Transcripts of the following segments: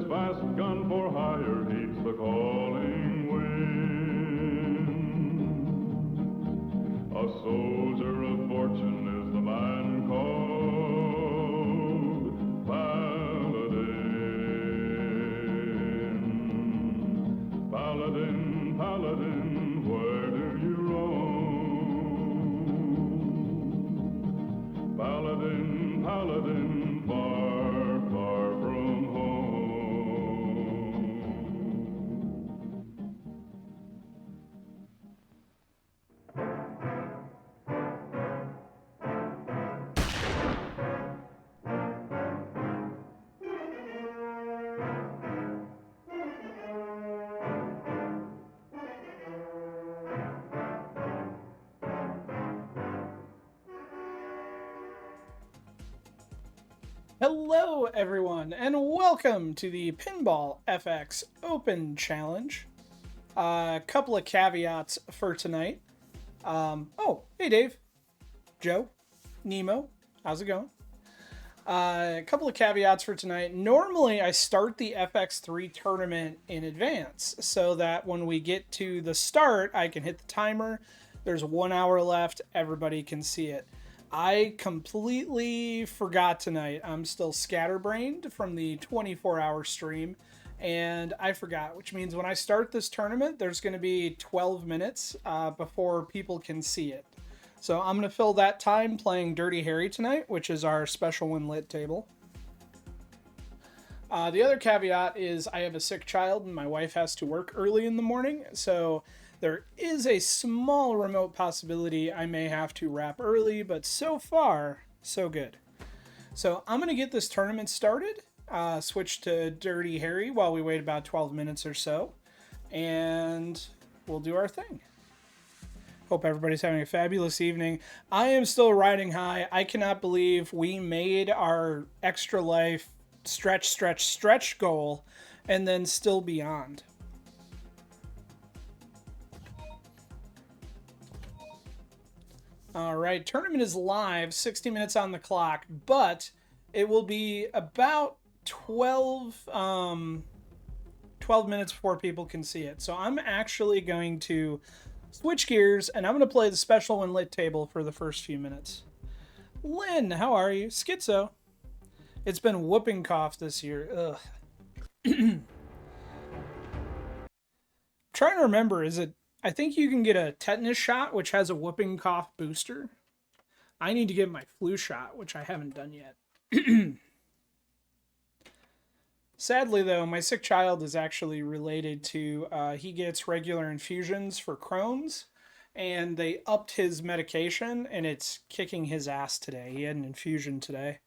fast gun for hire heeds the calling wind. A soldier of fortune is the man called Paladin. Paladin, Paladin, where do you roam? Paladin, Paladin, far, far from home. Hello everyone, and welcome to the Pinball FX Open Challenge. A couple of caveats for tonight. Oh, hey Dave, Joe, Nemo, how's it going? A couple of caveats for tonight. Normally I start the FX3 tournament in advance so that when we get to the start I can hit the timer. There's 1 hour left, everybody can see it. I completely forgot tonight. I'm still scatterbrained from the 24-hour stream, and I forgot, which means when I start this tournament, there's going to be 12 minutes before people can see it. So I'm going to fill that time playing Dirty Harry tonight, which is our special win lit table. The other caveat is I have a sick child, and my wife has to work early in the morning, so there is a small remote possibility I may have to wrap early, but so far, so good. So I'm going to get this tournament started, switch to Dirty Harry while we wait about 12 minutes or so, and we'll do our thing. Hope everybody's having a fabulous evening. I am still riding high. I cannot believe we made our extra life stretch goal and then still beyond. All right, tournament is live, 60 minutes on the clock, but it will be about 12 minutes before people can see it. So I'm actually going to switch gears, and I'm going to play the special win lit table for the first few minutes. Lynn, how are you? Schizo. It's been whooping cough this year. Ugh. Trying to remember, is it... I think you can get a tetanus shot, which has a whooping cough booster. I need to get my flu shot, which I haven't done yet. Sadly, though, my sick child is actually related to, he gets regular infusions for Crohn's, and they upped his medication, and it's kicking his ass today. He had an infusion today.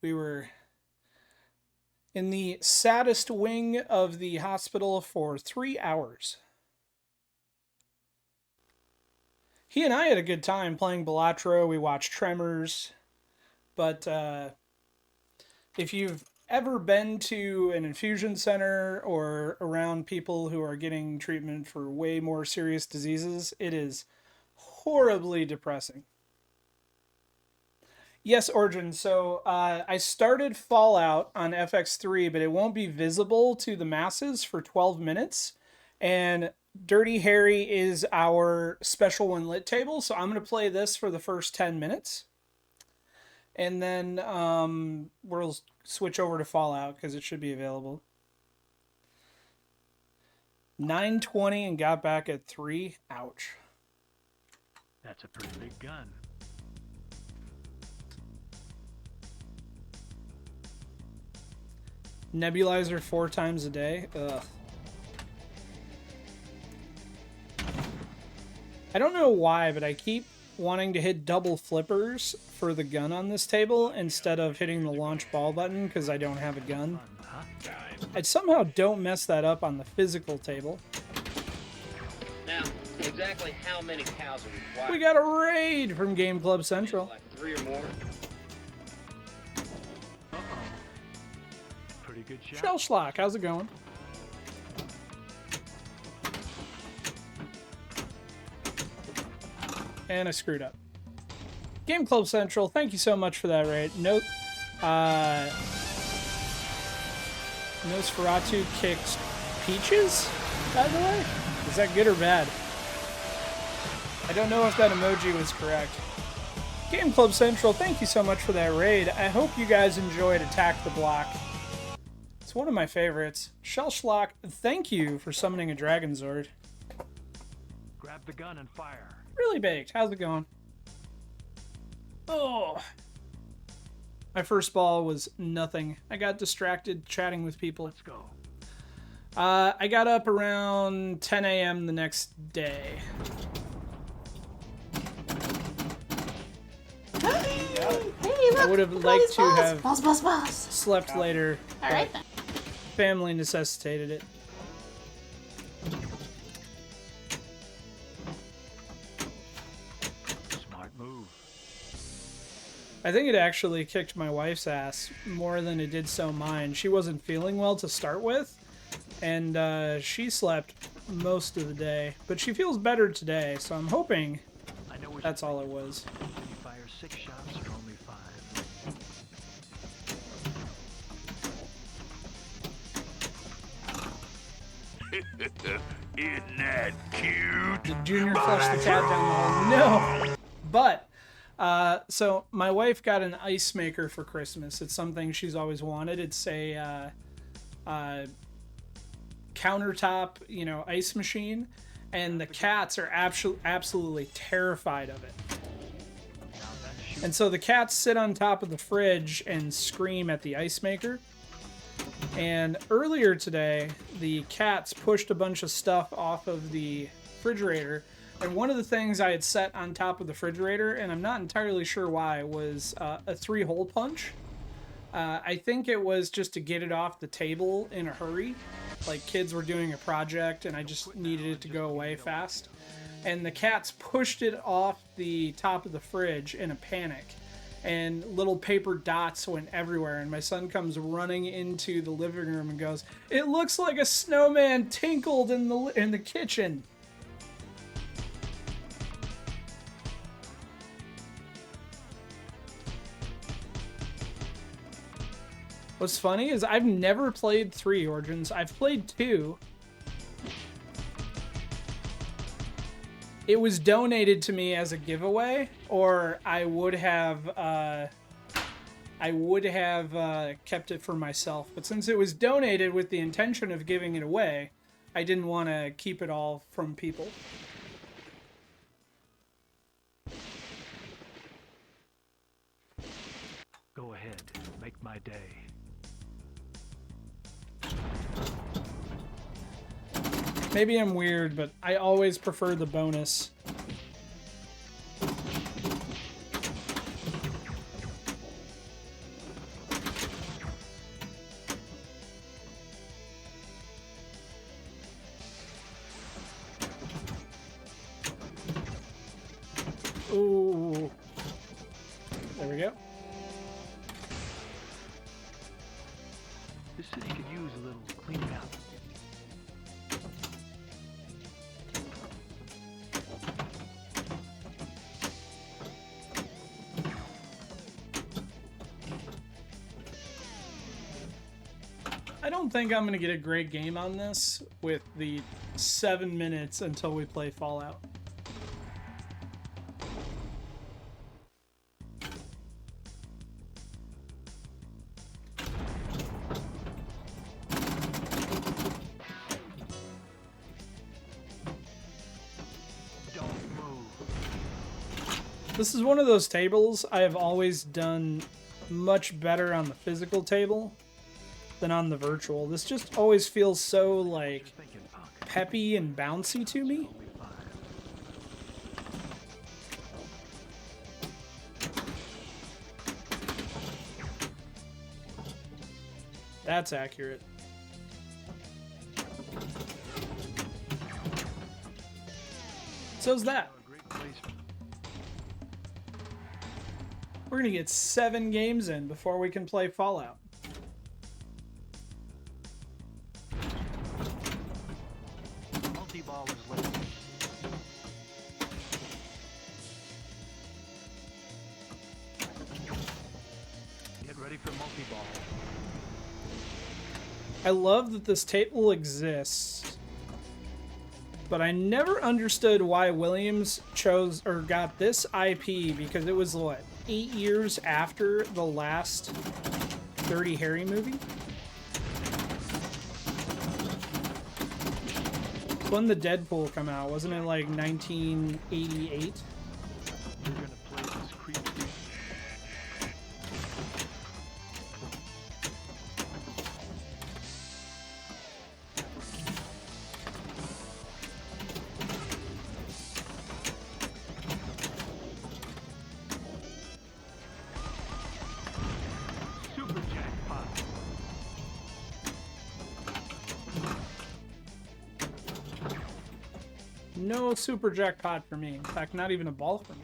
We were in the saddest wing of the hospital for 3 hours. He and I had a good time playing Balatro. We watched Tremors. But if you've ever been to an infusion center or around people who are getting treatment for way more serious diseases, it is horribly depressing. Yes, Origin. So I started Fallout on FX3, but it won't be visible to the masses for 12 minutes. And Dirty Harry is our special win lit table, so I'm going to play this for the first 10 minutes. And then we'll switch over to Fallout because it should be available. 9:20 and got back at 3. Ouch. That's a pretty big gun. Nebulizer 4 times a day. Ugh. I don't know why, but I keep wanting to hit double flippers for the gun on this table instead of hitting the launch ball button because I don't have a gun. I somehow don't mess that up on the physical table. Now, exactly how many cows are required? We got a raid from Game Club Central. Like 3 or more? Pretty good shot. Shell Schlock, how's it going? And I screwed up. Game Club Central, thank you so much for that raid. Note, Nosferatu kicked Peaches, by the way? Is that good or bad? I don't know if that emoji was correct. Game Club Central, thank you so much for that raid. I hope you guys enjoyed Attack the Block. It's one of my favorites. Shellschlock, thank you for summoning a Dragon Zord. Grab the gun and fire. Really baked. How's it going? Oh. My first ball was nothing. I got distracted chatting with people. Let's go. I got up around 10 a.m. the next day. Hey, look, I would have look at all liked these to balls. have Balls. slept later, All right then. family necessitated it. Smart move. I think it actually kicked my wife's ass more than it did so mine. She wasn't feeling well to start with, and she slept most of the day. But she feels better today, so I'm hoping I know that's all it was. You fire 6 shots or only 5. Isn't that cute? Did Junior flush the cat down the hole? No! But, so my wife got an ice maker for Christmas. It's something she's always wanted. It's a countertop, ice machine. And the cats are absolutely terrified of it. And so the cats sit on top of the fridge and scream at the ice maker. And earlier today, the cats pushed a bunch of stuff off of the refrigerator. And one of the things I had set on top of the refrigerator, and I'm not entirely sure why, was a 3-hole punch. I think it was just to get it off the table in a hurry. Like kids were doing a project and I just needed it to go away fast. And the cats pushed it off the top of the fridge in a panic. And little paper dots went everywhere. And my son comes running into the living room and goes, "It looks like a snowman tinkled in the kitchen." What's funny is I've never played 3 Origins. I've played 2. It was donated to me as a giveaway, or I would have kept it for myself. But since it was donated with the intention of giving it away, I didn't want to keep it all from people. Go ahead. Make my day. Maybe I'm weird, but I always prefer the bonus. Ooh. There we go. This city could use a little cleaning up. I don't think I'm going to get a great game on this with the 7 minutes until we play Fallout. Don't move. This is one of those tables I have always done much better on the physical table than on the virtual. This just always feels so, like, Thinking, punk. peppy and bouncy to me. Only 5. That's accurate. So's that. Great placement. We're gonna get 7 games in before we can play Fallout. Multi-ball is lifted. Get ready for multi-ball. I love that this table exists, but I never understood why Williams chose or got this IP, because it was, what, 8 years after the last Dirty Harry movie? When the Deadpool come out, wasn't it like 1988? You're gonna play this creep game. Super jackpot. No super jackpot for me. In fact, not even a ball for me.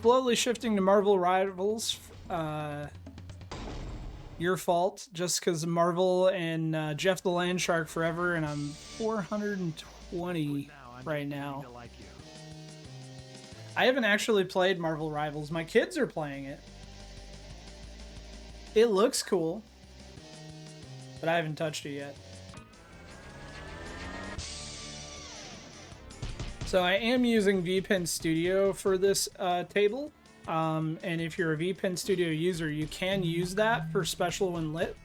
Slowly shifting to Marvel Rivals. Your fault, just because Marvel and Jeff the Landshark forever, and I'm 420 right now. To like you. I haven't actually played Marvel Rivals. My kids are playing it. It looks cool, but I haven't touched it yet. So I am using VPN Studio for this table. And if you're a VPN Studio user, you can use that for special when lit.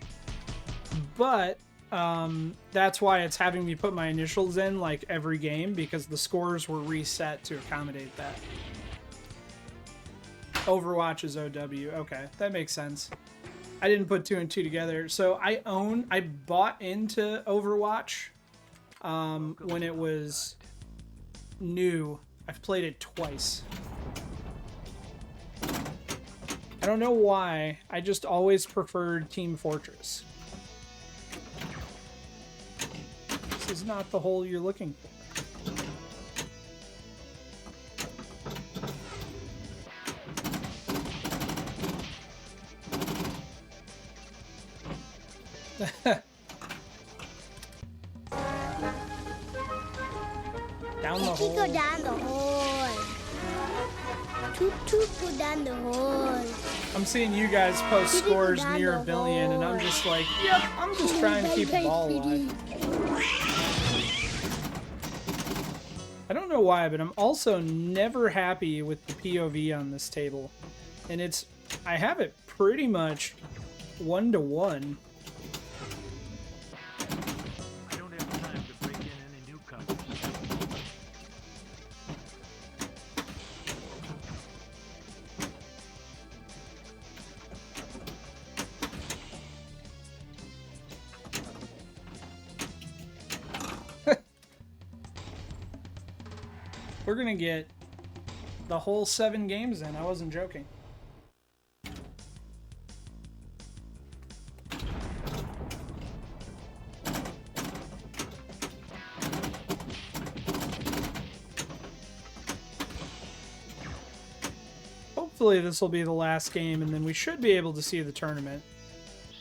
But that's why it's having me put my initials in like every game, because the scores were reset to accommodate that. Overwatch is OW. Okay, that makes sense. I didn't put 2 and 2 together. So I bought into Overwatch when it was new. I've played it twice. I don't know why. I just always preferred Team Fortress. This is not the hole you're looking for. Down the hole. Go down the hole. Toot toot, go down the hole. I'm seeing you guys post scores near a billion, and I'm just like, yep, I'm just trying to keep the ball alive. I don't know why, but I'm also never happy with the POV on this table. And I have it pretty much 1-to-1. I don't have time to break in any newcomers. We're gonna get the whole 7 games in. I wasn't joking. Hopefully this will be the last game, and then we should be able to see the tournament.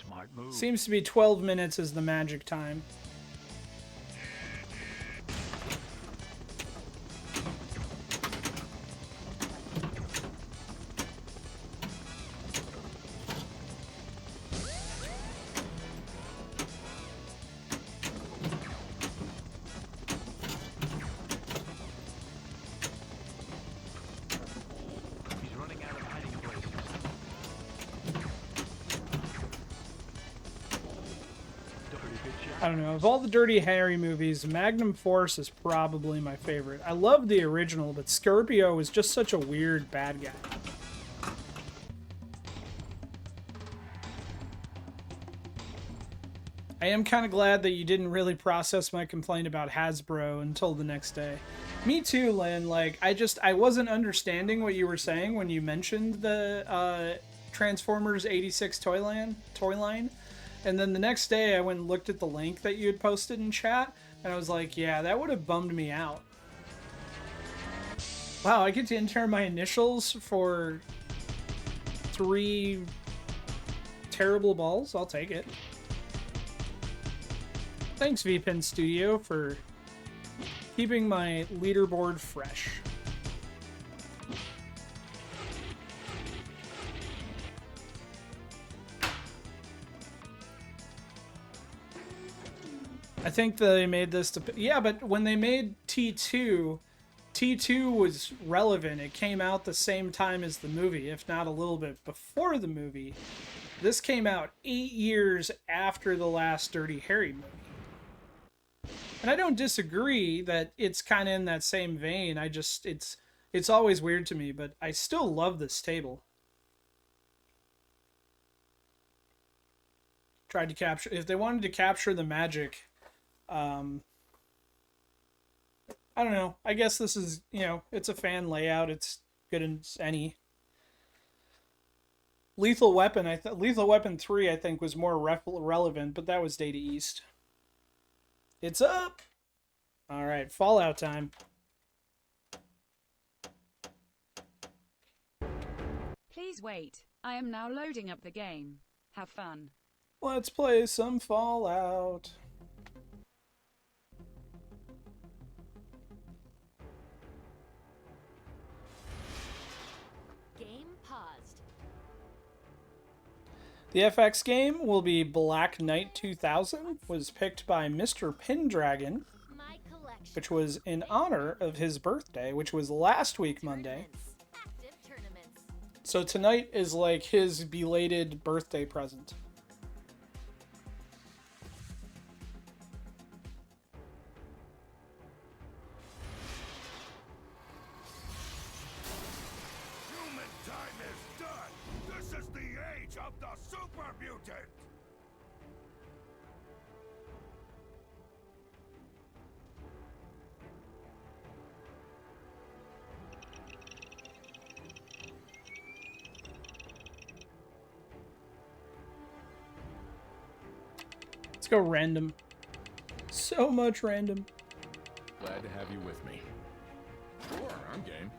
Smart move. Seems to be 12 minutes is the magic time. He's running out of hiding places. Pretty good shot. I don't know. Of all the Dirty Harry movies, Magnum Force is probably my favorite. I love the original, but Scorpio is just such a weird bad guy. I am kind of glad that you didn't really process my complaint about Hasbro until the next day. Me too, Lynn. Like, I wasn't understanding what you were saying when you mentioned the Transformers 86 toy line. And then the next day I went and looked at the link that you had posted in chat, and I was like, yeah, that would have bummed me out. Wow, I get to enter my initials for 3 terrible balls? I'll take it. Thanks, VPN Studio, for keeping my leaderboard fresh. I think they made this to... Yeah, but when they made T2, T2 was relevant. It came out the same time as the movie, if not a little bit before the movie. This came out 8 years after the last Dirty Harry movie. And I don't disagree that it's kind of in that same vein. I just... It's always weird to me, but I still love this table. Tried to capture... If they wanted to capture the magic... I don't know. I guess this is, you know, it's a fan layout. It's good as any. Lethal Weapon, Lethal Weapon 3, I think, was more relevant, but that was Data East. It's up! Alright, Fallout time. Please wait. I am now loading up the game. Have fun. Let's play some Fallout. The FX game will be Black Knight 2000, was picked by Mr. Pendragon, which was in honor of his birthday, which was last week Monday. So tonight is like his belated birthday present. Go random. So much random. Glad to have you with me. Sure, I'm game.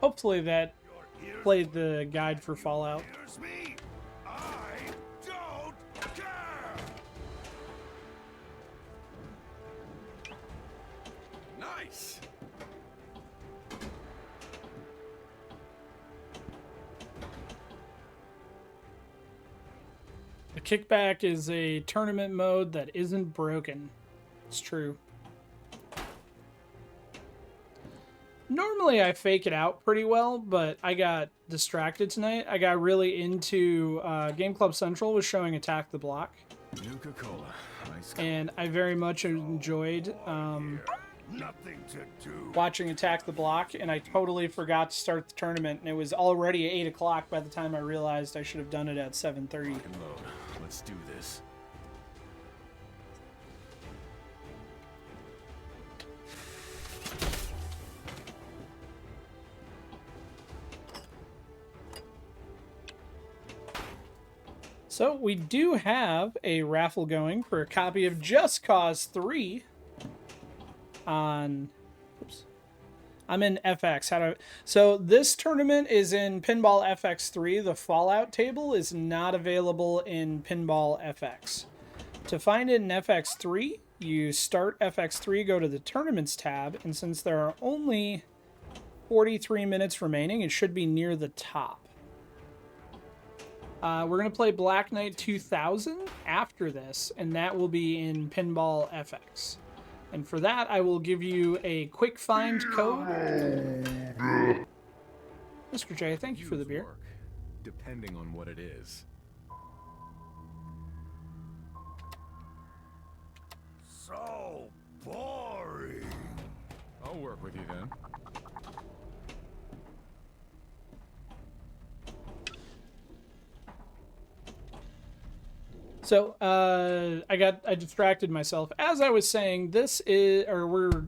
Hopefully that played the guide for Fallout. The kickback is a tournament mode that isn't broken. It's true. Normally I fake it out pretty well, but I got distracted tonight. I got really into Game Club Central was showing Attack the Block. Nuka-Cola. And I very much enjoyed watching Attack the Block, and I totally forgot to start the tournament, and it was already 8 o'clock by the time I realized I should have done it at 7:30. Let's do this. So we do have a raffle going for a copy of Just Cause 3 on... Oops. I'm in FX. So this tournament is in Pinball FX3. The Fallout table is not available in Pinball FX. To find it in FX3, you start FX3, go to the Tournaments tab, and since there are only 43 minutes remaining, it should be near the top. We're going to play Black Knight 2000 after this, and that will be in Pinball FX. And for that, I will give you a quick find code. Mr. J, thank you for the beer. Depending on what it is. So boring. I'll work with you then. So, I distracted myself. As I was saying, we're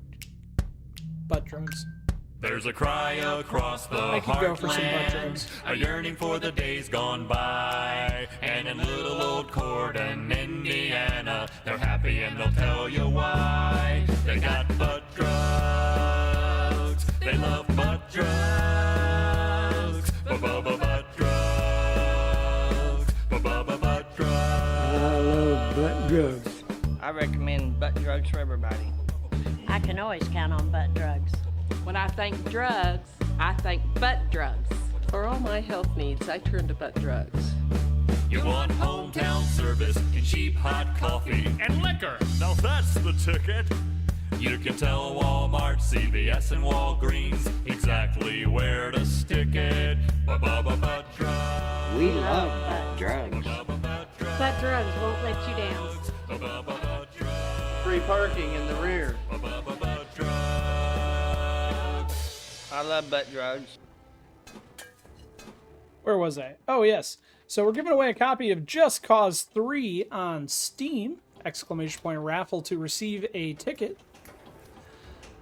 butt drugs. There's a cry across the I could go for some butt heartland, drugs. a yearning for the days gone by. And in little old Corden, Indiana, they're happy and they'll tell you why. They got butt drugs, they love butt drugs, butt drugs, butt drugs. I love butt drugs. I recommend butt drugs for everybody. I can always count on butt drugs. When I think drugs, I think butt drugs. For all my health needs, I turn to butt drugs. You want hometown service and cheap hot coffee and liquor. Now that's the ticket. You can tell Walmart, CVS, and Walgreens exactly where to stick it. Butt drugs. We love butt drugs. Butt drugs won't let you down. Free parking in the rear. I love butt drugs. Where was I? Oh, yes. So we're giving away a copy of Just Cause 3 on Steam! Exclamation point raffle to receive a ticket.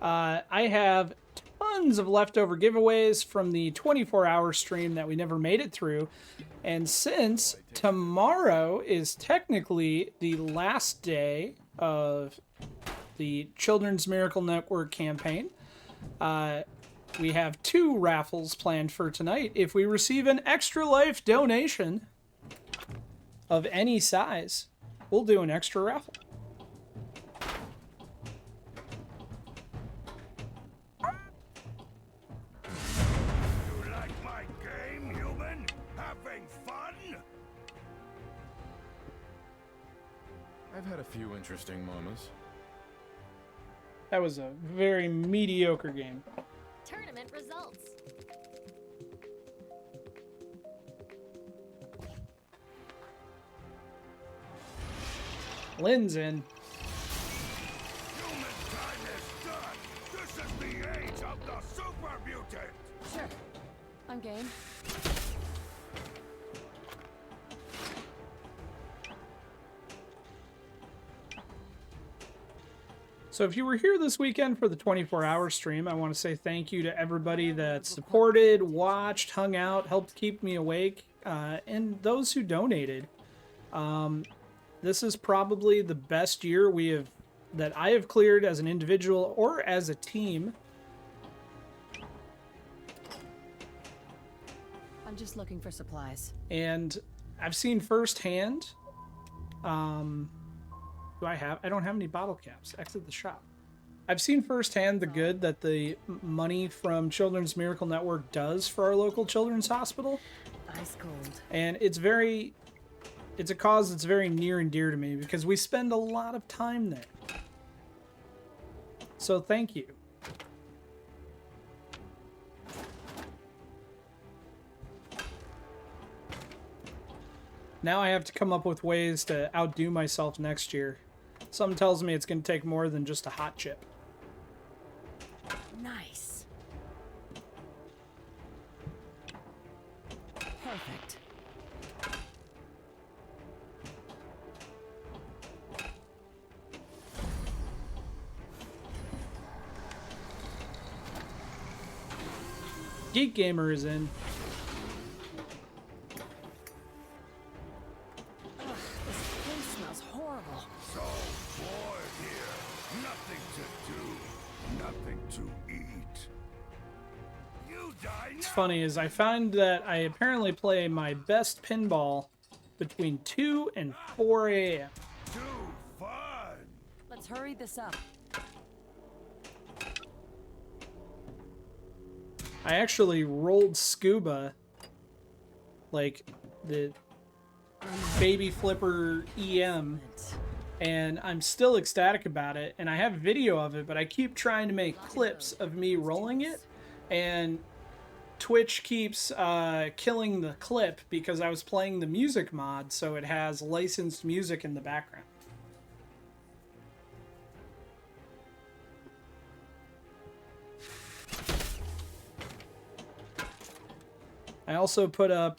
I have tons of leftover giveaways from the 24-hour stream that we never made it through. And since tomorrow is technically the last day of the Children's Miracle Network campaign, we have 2 raffles planned for tonight. If we receive an Extra Life donation of any size, we'll do an extra raffle. You like my game, human? Having fun? I've had a few interesting moments. That was a very mediocre game. Tournament results. Lynn's in. Humankind is done. This is the age of the super mutant. Sure. I'm game. So if you were here this weekend for the 24-hour stream, I want to say thank you to everybody that supported, watched, hung out, helped keep me awake, and those who donated. This is probably the best year that I have cleared as an individual or as a team. I'm just looking for supplies. And I've seen firsthand. I don't have any bottle caps. Exit the shop. I've seen firsthand the good that the money from Children's Miracle Network does for our local children's hospital. Ice cold. And it's a cause that's very near and dear to me because we spend a lot of time there. So thank you. Now I have to come up with ways to outdo myself next year. Something tells me it's going to take more than just a hot chip. Nice. Perfect. Geek Gamer is in. So bored here. Nothing to do. Nothing to eat. You die What's funny is I find that I apparently play my best pinball between 2 and 4 a.m. Too fun. Let's hurry this up. I actually rolled scuba, like the baby flipper EM, and I'm still ecstatic about it, and I have video of it, but I keep trying to make clips of me rolling it, and Twitch keeps killing the clip because I was playing the music mod, so it has licensed music in the background. I also put up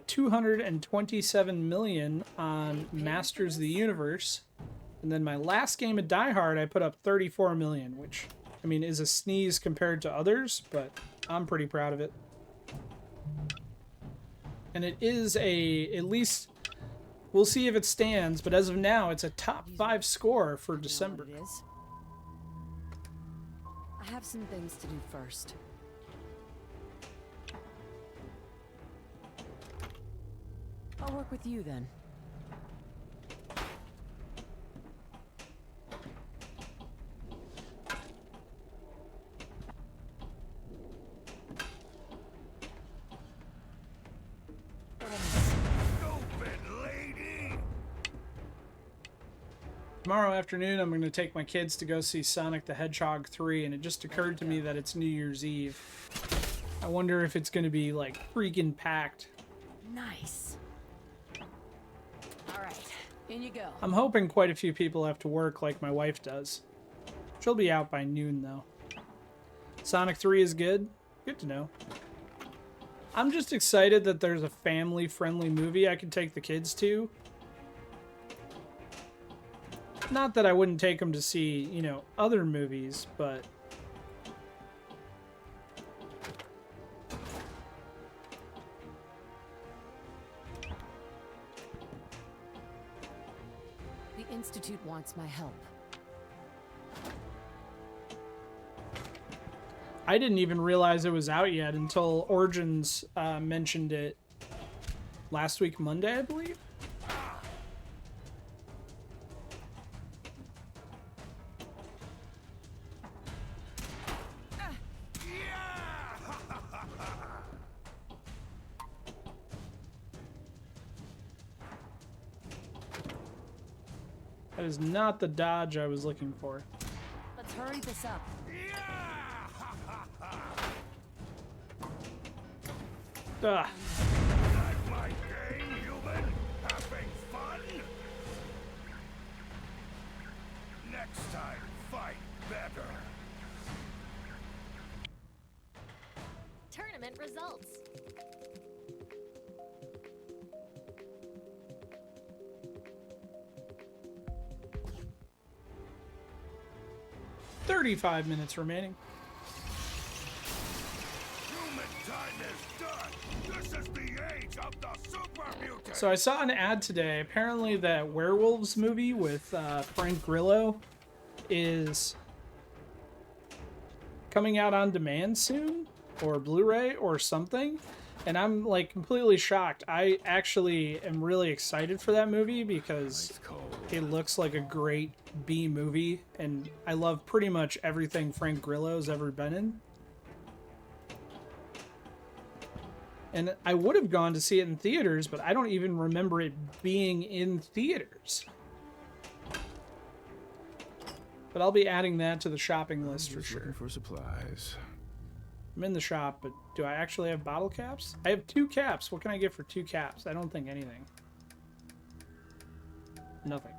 227 million on Masters of the Universe. And then my last game of Die Hard, I put up 34 million, which, I mean, is a sneeze compared to others, but I'm pretty proud of it. And it is at least, we'll see if it stands, but as of now, it's a top 5 score for December. I have some things to do first. I'll work with you then. Tomorrow afternoon, I'm going to take my kids to go see Sonic the Hedgehog 3, and it just occurred to me that it's New Year's Eve. I wonder if it's going to be, like, freaking packed. Nice. All right, in you go. I'm hoping quite a few people have to work like my wife does. She'll be out by noon, though. Sonic 3 is good. Good to know. I'm just excited that there's a family-friendly movie I can take the kids to. Not that I wouldn't take them to see, you know, other movies, but... The Institute wants my help. I didn't even realize it was out yet until Origins mentioned it last week, Monday, I believe. That is not the dodge I was looking for. Let's hurry this up. Ugh. Like my game, human? Having fun? Next time, fight better. Tournament results. $35 minutes remaining. Human time is done. This is the age of the super mutant. So I saw an ad today. Apparently that Werewolves movie with Frank Grillo is coming out on demand soon, or Blu-ray or something. And I'm like completely shocked. I actually am really excited for that movie because it looks like a great B movie, and I love pretty much everything Frank Grillo's ever been in. And I would have gone to see it in theaters, but I don't even remember it being in theaters. But I'll be adding that to the shopping list for sure. Looking for supplies. I'm in the shop, but do I actually have bottle caps? I have 2 caps. What can I get for 2 caps? I don't think anything. Nothing.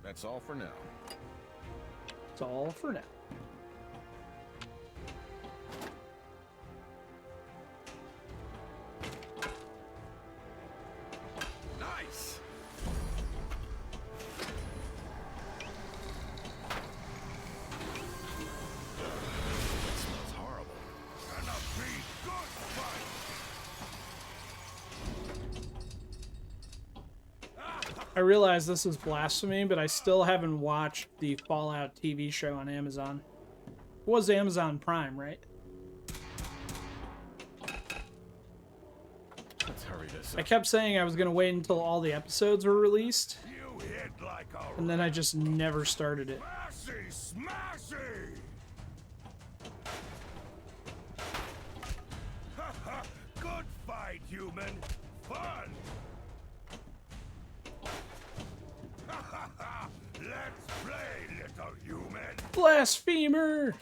That's all for now. It's all for now. Nice. That smells horrible. Gonna be good fight. I realize this is blasphemy, but I still haven't watched the Fallout TV show on Amazon. It was Amazon Prime, right? Let's hurry this up. I kept saying I was going to wait until all the episodes were released, You hit like a and then I just never started it. smashy, smashy. Good fight, human. Fun. Let's play, little human. Blasphemer!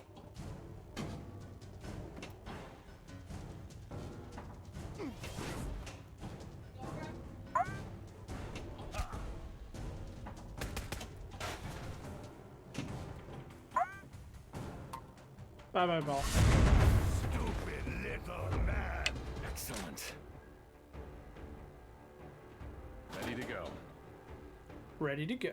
Bye-bye, ball. Stupid little man. Excellent. Ready to go. Ready to go.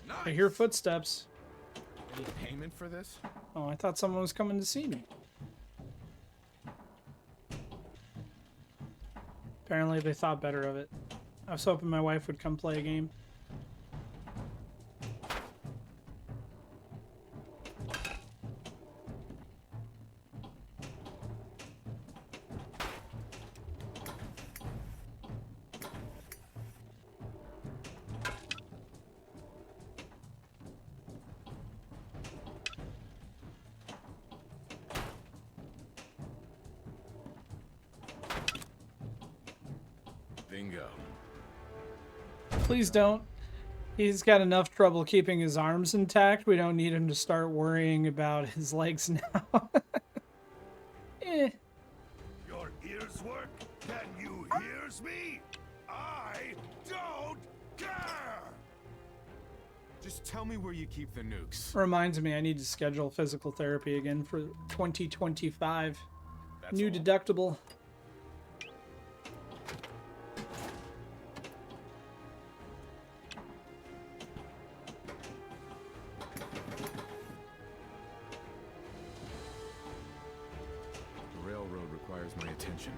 Nice. I hear footsteps. Any payment for this? Oh, I thought someone was coming to see me. Apparently they thought better of it. I was hoping my wife would come play a game. Bingo. Please don't. He's got enough trouble keeping his arms intact. We don't need him to start worrying about his legs now. Eh. Your ears work? Can you hears me? I don't care! Just tell me where you keep the nukes. Reminds me I need to schedule physical therapy again for 2025. That's New all. deductible. The railroad requires my attention.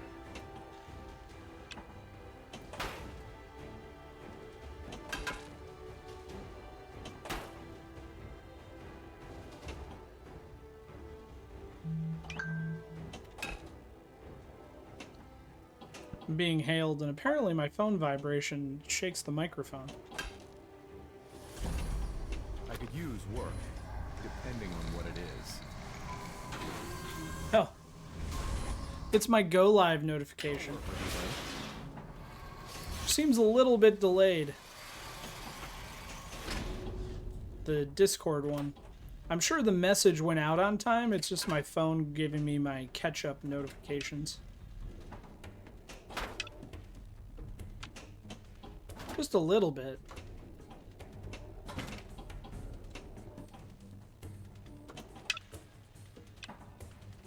I'm being hailed, and apparently my phone vibration shakes the microphone. I could use work, depending on what it is. Oh. It's my go live notification. Seems a little bit delayed. The Discord one. I'm sure the message went out on time, it's just my phone giving me my catch-up notifications. Just a little bit.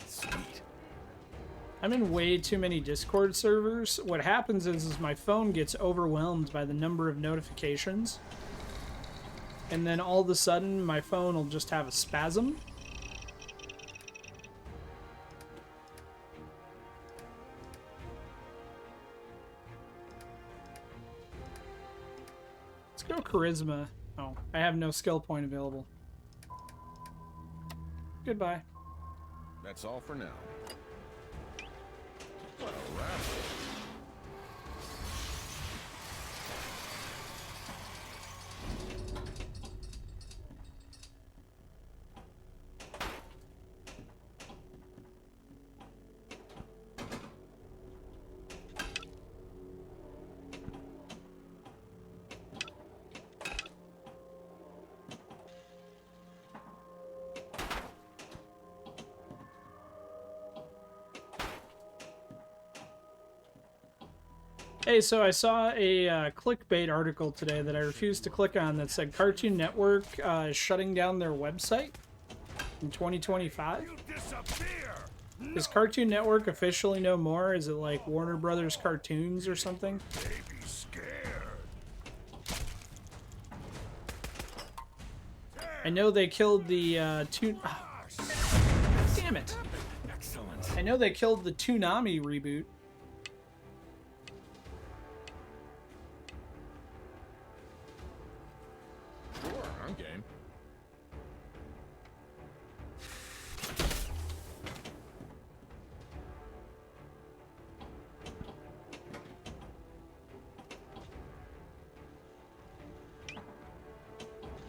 Sweet. I'm in way too many Discord servers. What happens is my phone gets overwhelmed by the number of notifications. And then all of a sudden, my phone will just have a spasm. Let's go Charisma. Oh, I have no skill point available. Goodbye. That's all for now. What a raffle. Hey, so I saw a clickbait article today that I refused to click on that said Cartoon Network is shutting down their website in 2025. Is Cartoon Network officially no more? Is it like Warner Brothers Cartoons or something? I know they killed the damn it! Excellent. I know they killed the Toonami reboot. Sure, I'm game.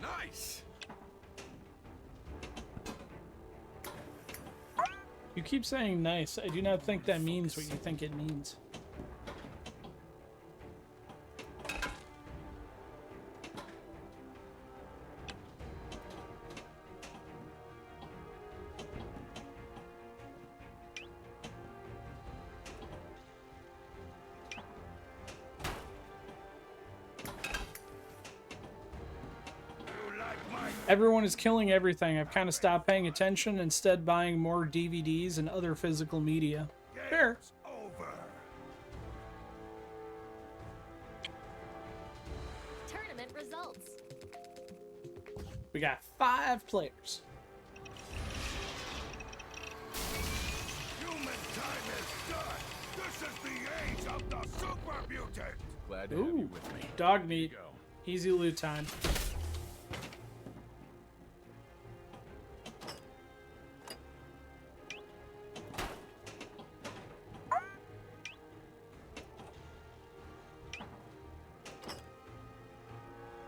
Nice. You keep saying nice. I do not think that means what you think it means. Everyone is killing everything. I've kind of stopped paying attention, instead buying more DVDs and other physical media. Fair. Tournament results. We got 5 players. Human time is done. This is the age of the super mutant. Glad to have you with me. Dog meat. Easy loot time.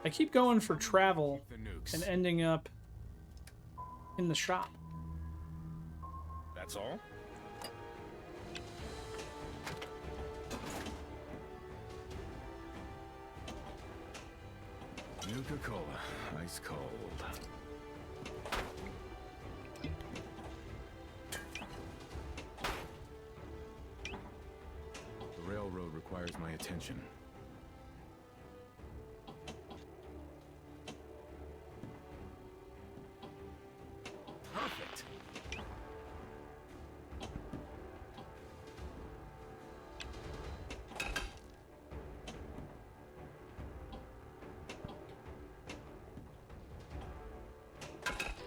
I keep going for travel and ending up in the shop. That's all? Nuka-Cola, ice cold. The railroad requires my attention. Perfect.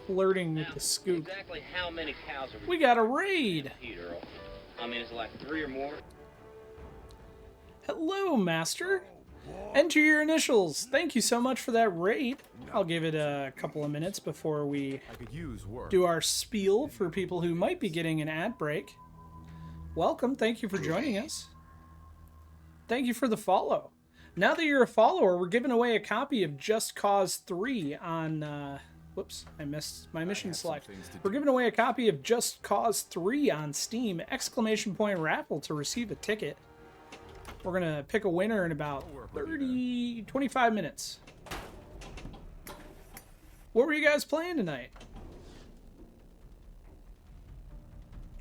Flirting with the scoop. Exactly how many cows are We got a raid. Earl? I mean, is it like 3 or more? Hello, Master. Enter your initials. Thank you so much for that raid. I'll give it a couple of minutes before we do our spiel for people who might be getting an ad break. Welcome. Thank you for joining us. Thank you for the follow. Now that you're a follower, we're giving away a copy of Just Cause 3 on... whoops, I missed my mission select. We're giving away a copy of Just Cause 3 on Steam! !Raffle to receive a ticket. We're going to pick a winner in about 25 minutes. What were you guys playing tonight?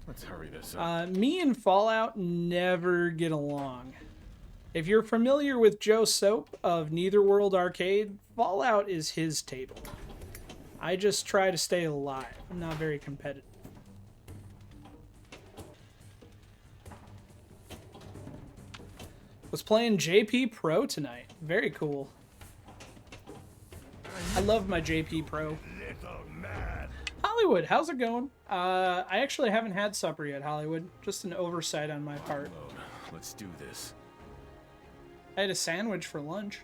Let's hurry this up. Me and Fallout never get along. If you're familiar with Joe Soap of Neitherworld Arcade, Fallout is his table. I just try to stay alive. I'm not very competitive. Was playing JP Pro tonight. Very cool. I love my JP Pro. Hollywood, how's it going? I actually haven't had supper yet, Hollywood. Just an oversight on my part. Let's do this. I had a sandwich for lunch.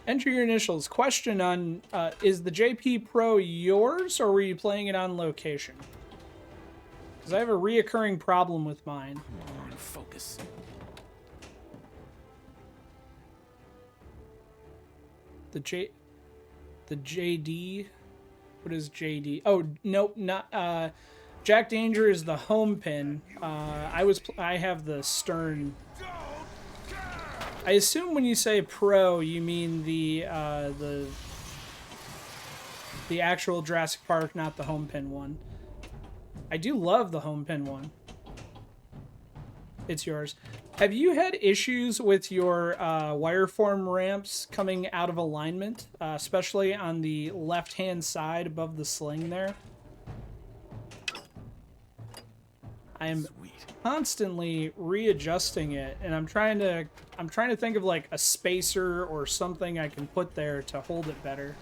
Enter your initials. Question on, is the JP Pro yours, or were you playing it on location? Because I have a reoccurring problem with mine. Come on, focus. The JD? What is JD? Oh, nope, not, Jack Danger is the home pin. I have the Stern. I assume when you say Pro, you mean the actual Jurassic Park, not the home pin one. I do love the home pin one. It's yours. Have you had issues with your wireform ramps coming out of alignment, especially on the left-hand side above the sling there? I am constantly readjusting it, and I'm trying to think of like a spacer or something I can put there to hold it better.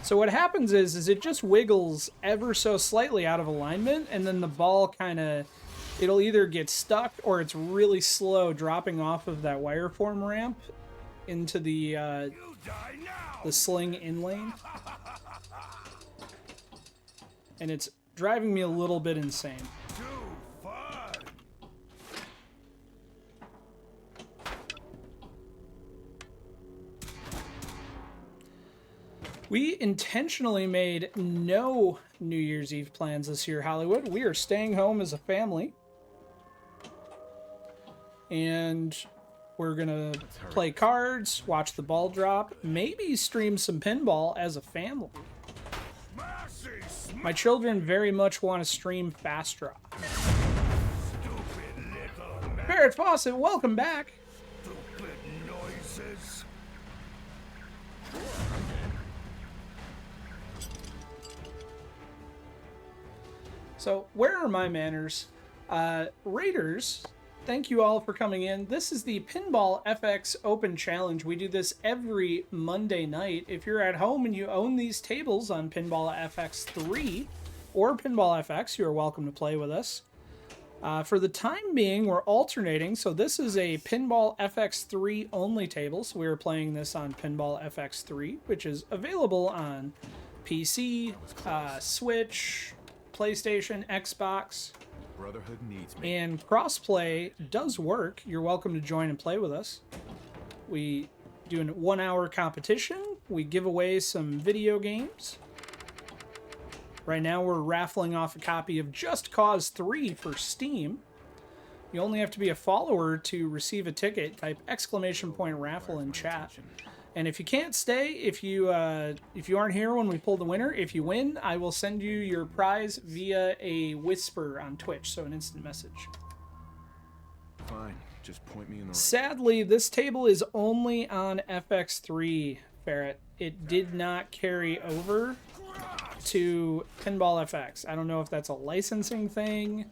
So what happens is it just wiggles ever so slightly out of alignment, and then the ball kind of, it'll either get stuck or it's really slow dropping off of that wireform ramp into the sling in lane, and it's driving me a little bit insane. We intentionally made no New Year's Eve plans this year, Hollywood. We are staying home as a family. And we're going to play cards, watch the ball drop, maybe stream some pinball as a family. My children very much want to stream Fast Draw. Barrett Fawcett, welcome back. So, where are my manners? Raiders, thank you all for coming in. This is the Pinball FX Open Challenge. We do this every Monday night. If you're at home and you own these tables on Pinball FX3 or Pinball FX, you are welcome to play with us. For the time being, we're alternating. So this is a Pinball FX3 only table. So we're playing this on Pinball FX3, which is available on PC, Switch, PlayStation, Xbox, Brotherhood needs me. And crossplay does work. You're welcome to join and play with us. We do a 1 hour competition. We give away some video games. Right now we're raffling off a copy of Just Cause 3 for Steam. You only have to be a follower to receive a ticket. Type !raffle in chat. And if you can't stay, if you aren't here when we pull the winner, if you win, I will send you your prize via a whisper on Twitch, so an instant message. Fine, just point me in the right. Sadly, this table is only on FX3, Ferret. It did not carry over to Pinball FX. I don't know if that's a licensing thing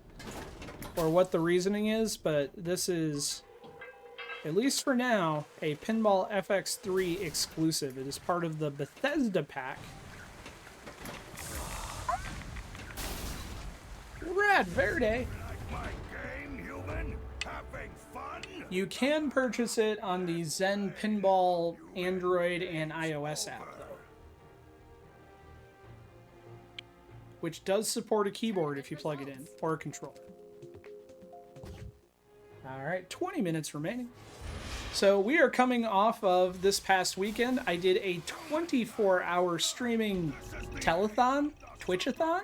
or what the reasoning is, but this is, at least for now, a Pinball FX3 exclusive. It is part of the Bethesda pack. Rad Verde. You can purchase it on the Zen Pinball Android and iOS app, though, which does support a keyboard if you plug it in, or a controller. Alright, 20 minutes remaining. So we are coming off of this past weekend. I did a 24-hour streaming telethon, Twitchathon,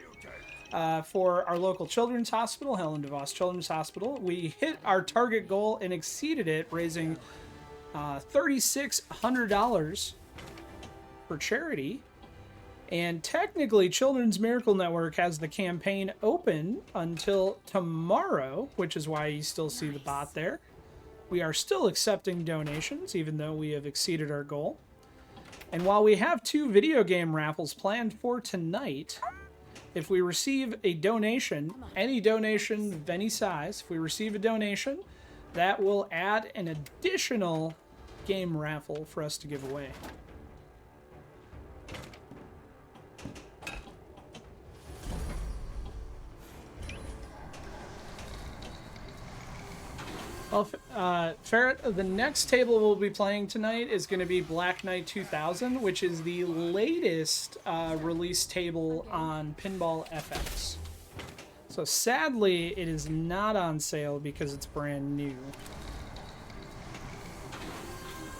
for our local children's hospital, Helen DeVos Children's Hospital. We hit our target goal and exceeded it, raising $3,600 for charity. And technically, Children's Miracle Network has the campaign open until tomorrow, which is why you still see the bot there. We are still accepting donations, even though we have exceeded our goal. And while we have 2 video game raffles planned for tonight, if we receive a donation, any donation of any size, if we receive a donation, that will add an additional game raffle for us to give away. Well, Ferret, the next table we'll be playing tonight is going to be Black Knight 2000, which is the latest release table on Pinball FX. So sadly, it is not on sale because it's brand new.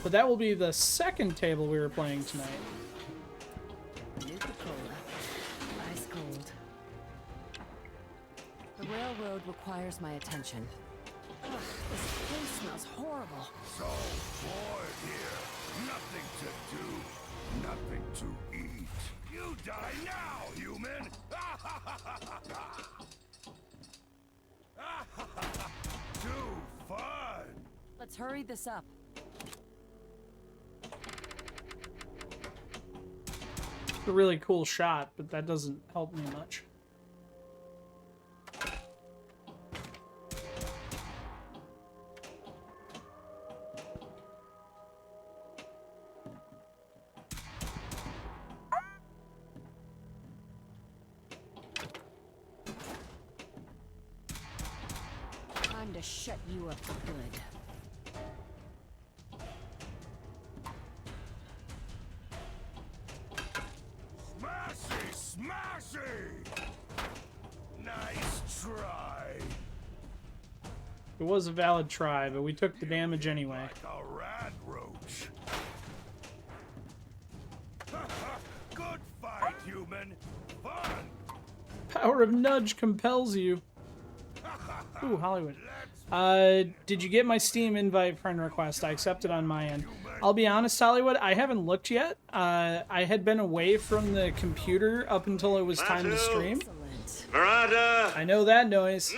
But that will be the second table we were playing tonight. Nuka-Cola. Ice cold. The railroad requires my attention. Ugh, this place smells horrible. So bored here. Nothing to do. Nothing to eat. You die now, human! Too fun! Let's hurry this up. It's a really cool shot, but that doesn't help me much. Time to shut you up for good. Smashy! Smashy! Nice try! It was a valid try, but we took the damage anyway. Like a rad roach. Good fight, human. Fun. Power of nudge compels you. Ooh, Hollywood. Did you get my Steam invite friend request? I accepted on my end. I'll be honest, Hollywood, I haven't looked yet. I had been away from the computer up until it was time to stream. Miranda! I know that noise.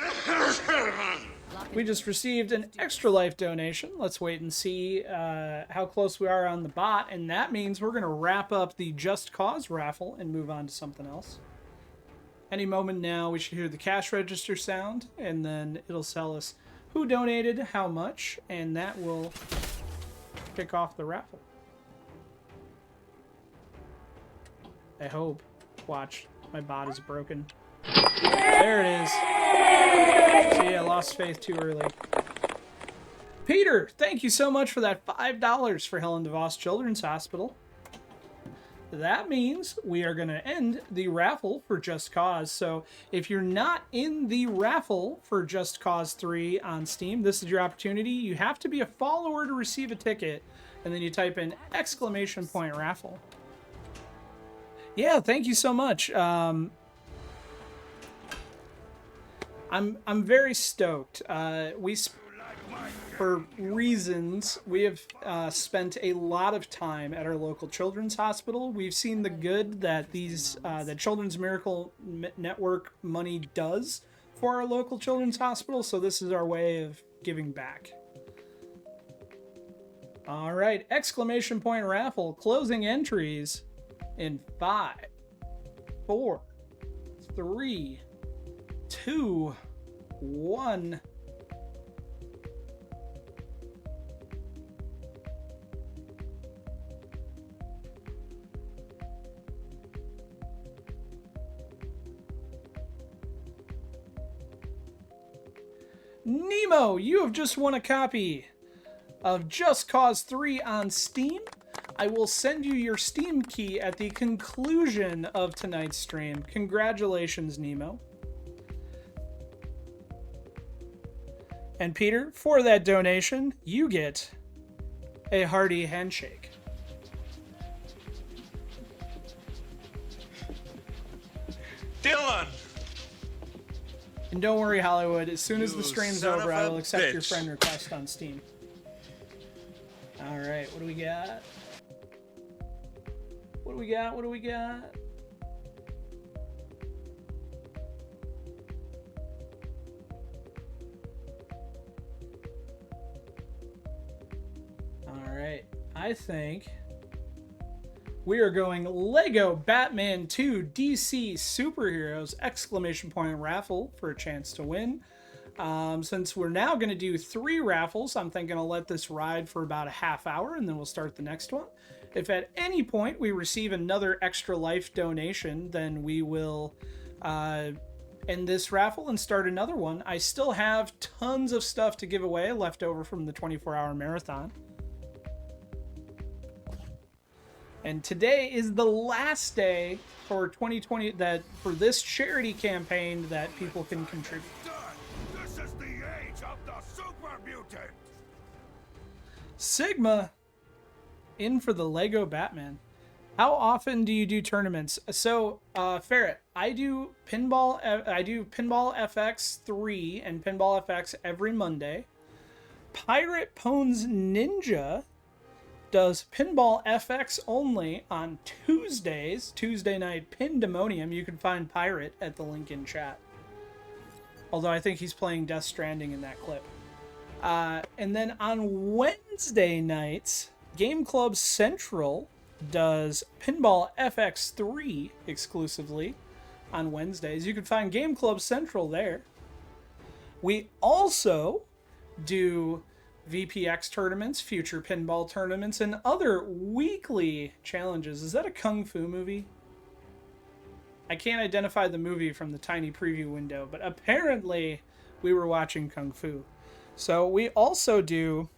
We just received an Extra Life donation. Let's wait and see how close we are on the bot, and that means we're going to wrap up the Just Cause raffle and move on to something else. Any moment now, we should hear the cash register sound, and then it'll tell us who donated, how much, and that will kick off the raffle. I hope. Watch, my bot is broken. There it is. See, I lost faith too early. Peter, thank you so much for that $5 for Helen DeVos Children's Hospital. That means we are going to end the raffle for Just Cause. So if you're not in the raffle for Just Cause 3 on Steam, this is your opportunity. You have to be a follower to receive a ticket, and then you type in !raffle. Yeah, thank you so much. I'm very stoked. For reasons, we have spent a lot of time at our local children's hospital. We've seen the good that the Children's Miracle Network money does for our local children's hospital, so this is our way of giving back. All right, exclamation point raffle, closing entries in 5, 4, 3, 2, 1. Nemo, you have just won a copy of Just Cause 3 on Steam. I will send you your Steam key at the conclusion of tonight's stream. Congratulations, Nemo. And Peter, for that donation, you get a hearty handshake. Dylan! And don't worry, Hollywood, as soon as the stream's over, I will accept your friend request on Steam. Alright, what do we got? What do we got? What do we got? Alright, I think we are going Lego Batman 2 DC Superheroes exclamation point raffle for a chance to win. Since we're now going to do 3 raffles, I'm thinking I'll let this ride for about a half hour and then we'll start the next one. If at any point we receive another Extra Life donation, then we will end this raffle and start another one. I still have tons of stuff to give away left over from the 24-hour marathon. And today is the last day for 2020 for this charity campaign that people can contribute. This is the age of the super mutant. Sigma in for the Lego Batman. How often do you do tournaments? So, Ferret, I do Pinball FX3 and Pinball FX every Monday. Pirate Pones Ninja does Pinball FX only on Tuesdays, Tuesday night Pindemonium. You can find Pirate at the link in chat. Although I think he's playing Death Stranding in that clip. And then on Wednesday nights, Game Club Central does Pinball FX3 exclusively on Wednesdays. You can find Game Club Central there. We also do VPX tournaments, future pinball tournaments, and other weekly challenges. Is that a Kung Fu movie? I can't identify the movie from the tiny preview window, but apparently we were watching Kung Fu. So we also do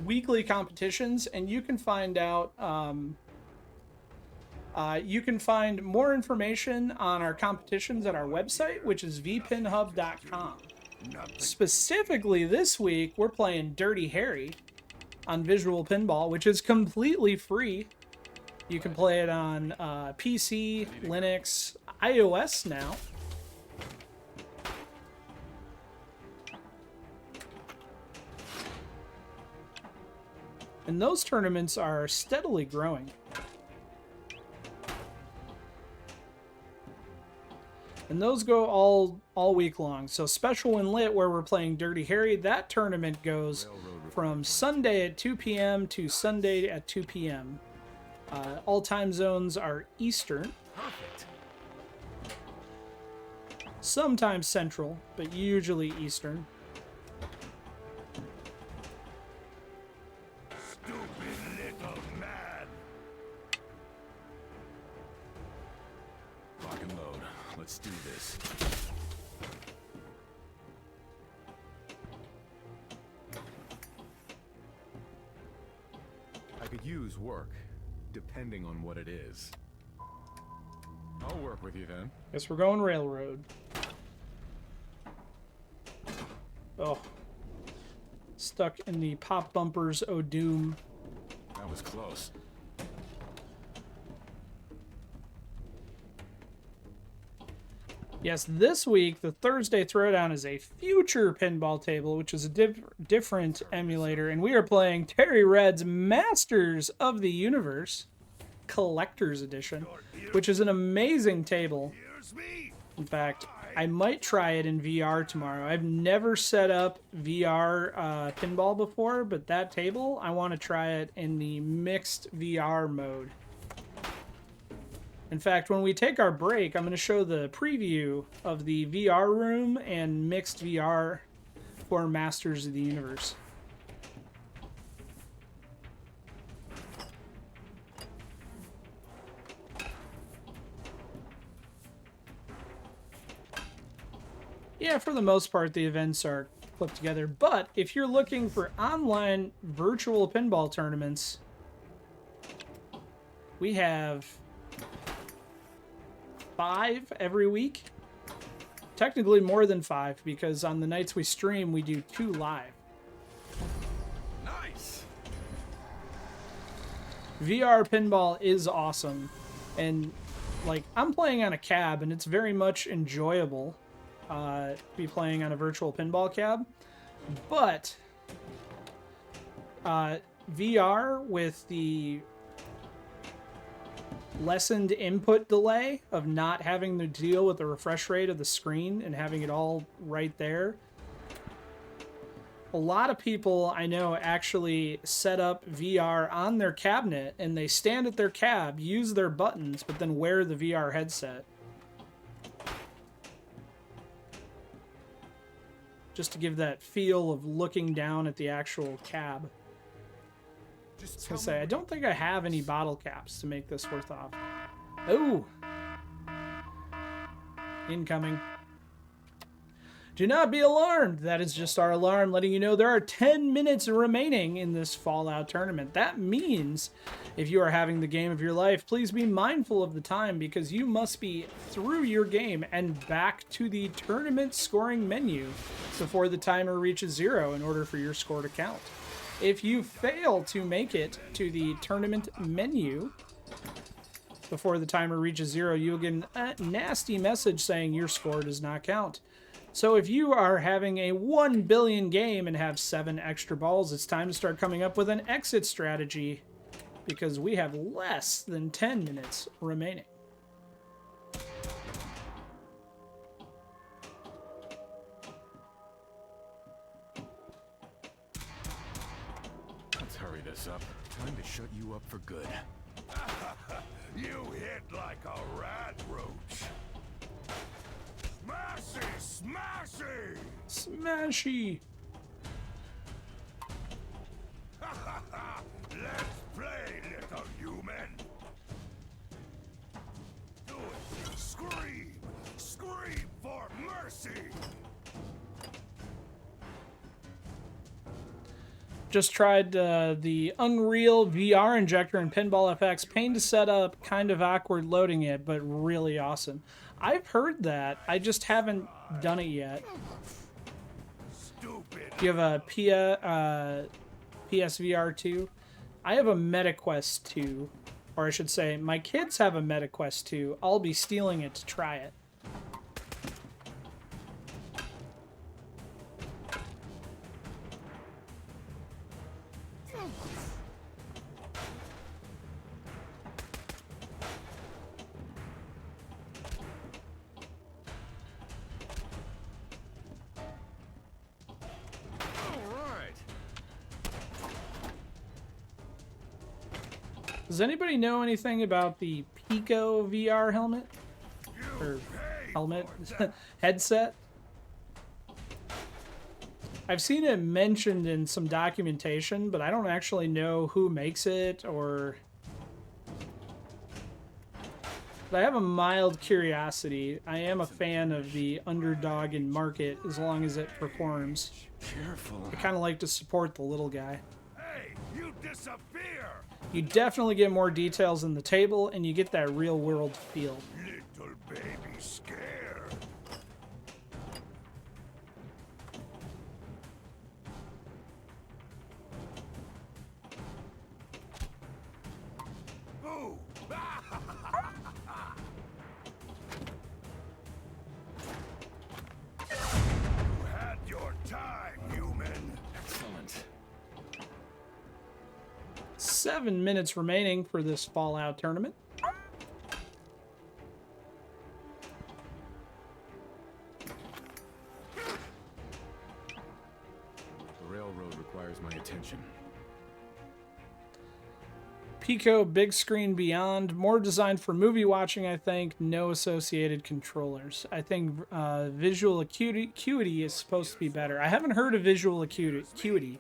weekly competitions, and you can find out you can find more information on our competitions at our website, which is vpinhub.com. Specifically this week, we're playing Dirty Harry on Visual Pinball, which is completely free. You can play it on PC, Linux, iOS now. And those tournaments are steadily growing. And those go all week long. So Special and Lit, where we're playing Dirty Harry, that tournament goes from Sunday at 2 p.m. to Sunday at 2 p.m. All time zones are Eastern. Perfect. Sometimes Central, but usually Eastern. Stupid little man. Lock and load. Let's do this. I could use work, depending on what it is. I'll work with you then. Guess we're going railroad. Oh. Stuck in the pop bumpers O'Doom. That was close. Yes, this week, the Thursday Throwdown is a future pinball table, which is a different emulator, and we are playing Terry Red's Masters of the Universe Collector's Edition, which is an amazing table. In fact, I might try it in VR tomorrow. I've never set up VR pinball before, but that table, I want to try it in the mixed VR mode. In fact, when we take our break, I'm going to show the preview of the VR room and mixed VR for Masters of the Universe. Yeah, for the most part, the events are put together. But if you're looking for online virtual pinball tournaments, we have 5 every week. Technically more than 5, because on the nights we stream, we do 2 live. Nice. VR pinball is awesome. And, like, I'm playing on a cab, and it's very much enjoyable to be playing on a virtual pinball cab. But VR with the lessened input delay of not having to deal with the refresh rate of the screen and having it all right there. A lot of people I know actually set up VR on their cabinet and they stand at their cab, use their buttons, but then wear the VR headset. Just to give that feel of looking down at the actual cab. I was gonna say, I don't think I have any bottle caps to make this worth off. Oh! Incoming. Do not be alarmed. That is just our alarm letting you know there are 10 minutes remaining in this Fallout tournament. That means if you are having the game of your life, please be mindful of the time because you must be through your game and back to the tournament scoring menu before the timer reaches 0 in order for your score to count. If you fail to make it to the tournament menu before the timer reaches 0, you'll get a nasty message saying your score does not count. So if you are having a 1 billion game and have 7 extra balls, it's time to start coming up with an exit strategy because we have less than 10 minutes remaining. Let's hurry this up. Time to shut you up for good. You hit like a rat roach. Smashy! Smashy! Smashy! Let's play, little human! Do it! Scream! Scream for mercy! Just tried the Unreal VR injector in Pinball FX. Pain to set up, kind of awkward loading it, but really awesome. I've heard that. I just haven't done it yet. Stupid. Do you have a PSVR 2? I have a MetaQuest 2. Or I should say, my kids have a MetaQuest 2. I'll be stealing it to try it. Does anybody know anything about the Pico VR helmet? Or helmet? Headset? I've seen it mentioned in some documentation, but I don't actually know who makes it or... But I have a mild curiosity. I am a fan of the underdog in market as long as it performs. Careful. I kind of like to support the little guy. Hey, you disappear! You definitely get more details in the table, and you get that real-world feel. Little baby scare. Ooh. 7 minutes remaining for this Fallout tournament. The railroad requires my attention. Pico Big Screen Beyond, more designed for movie watching, I think. No associated controllers. I think visual acuity is supposed to be better. I haven't heard of visual acuity.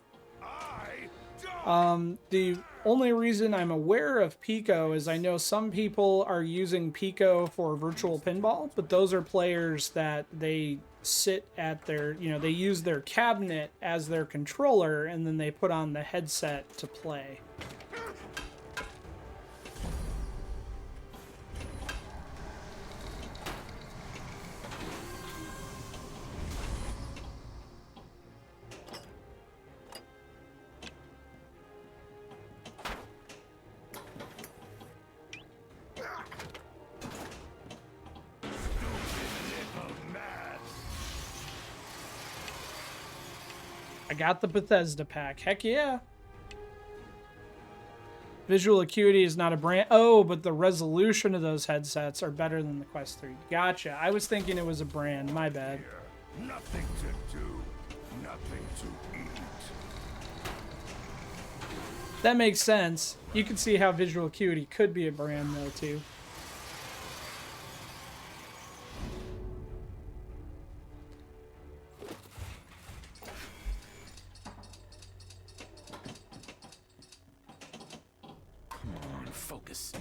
The only reason I'm aware of Pico is I know some people are using Pico for virtual pinball, but those are players that they sit at their, they use their cabinet as their controller and then they put on the headset to play. I got the Bethesda pack. Heck yeah. Visual Acuity is not a brand. Oh, but the resolution of those headsets are better than the Quest 3. Gotcha. I was thinking it was a brand. My bad. Nothing to do, nothing to eat. That makes sense. You can see how Visual Acuity could be a brand, though, too. Focus.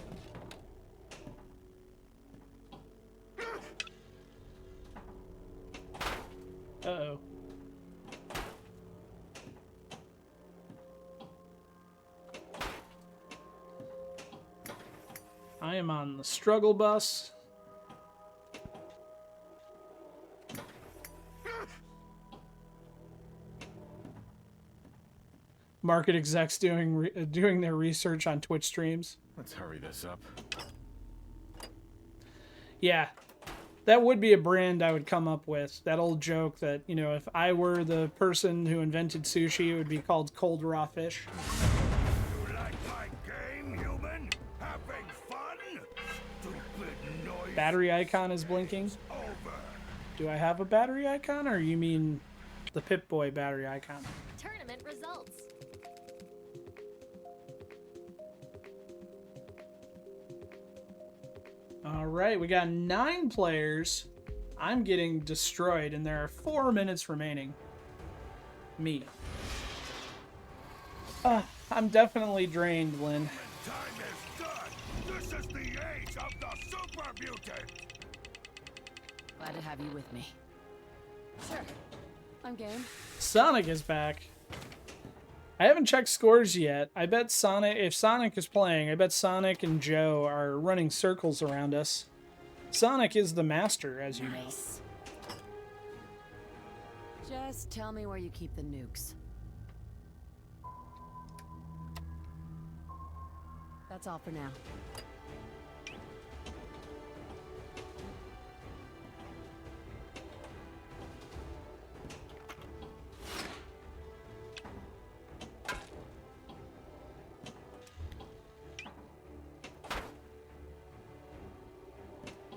Uh-oh. I am on the struggle bus. Market execs doing their research on Twitch streams. Let's hurry this up. Yeah, that would be a brand I would come up with. That old joke that, if I were the person who invented sushi, it would be called cold raw fish. You like my game, human? Having fun? Stupid noise. Battery icon is blinking. Do I have a battery icon, or you mean the Pip-Boy battery icon? Tournament results. All right, we got 9 players. I'm getting destroyed, and there are 4 minutes remaining. Me. I'm definitely drained, Lynn. Time is done. This is the age of the super mutant. Glad to have you with me. Sure. I'm game. Sonic is back. I haven't checked scores yet. I bet Sonic, if Sonic is playing, I bet Sonic and Joe are running circles around us. Sonic is the master, as you know. Just tell me where you keep the nukes. That's all for now.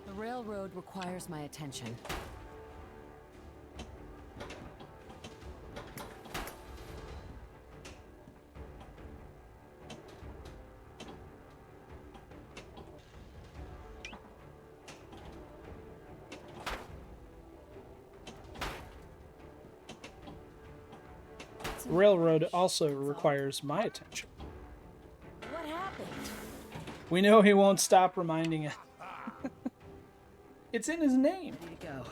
The railroad requires my attention. Railroad also requires my attention. What happened? We know he won't stop reminding it. It's in his name. Ready to go.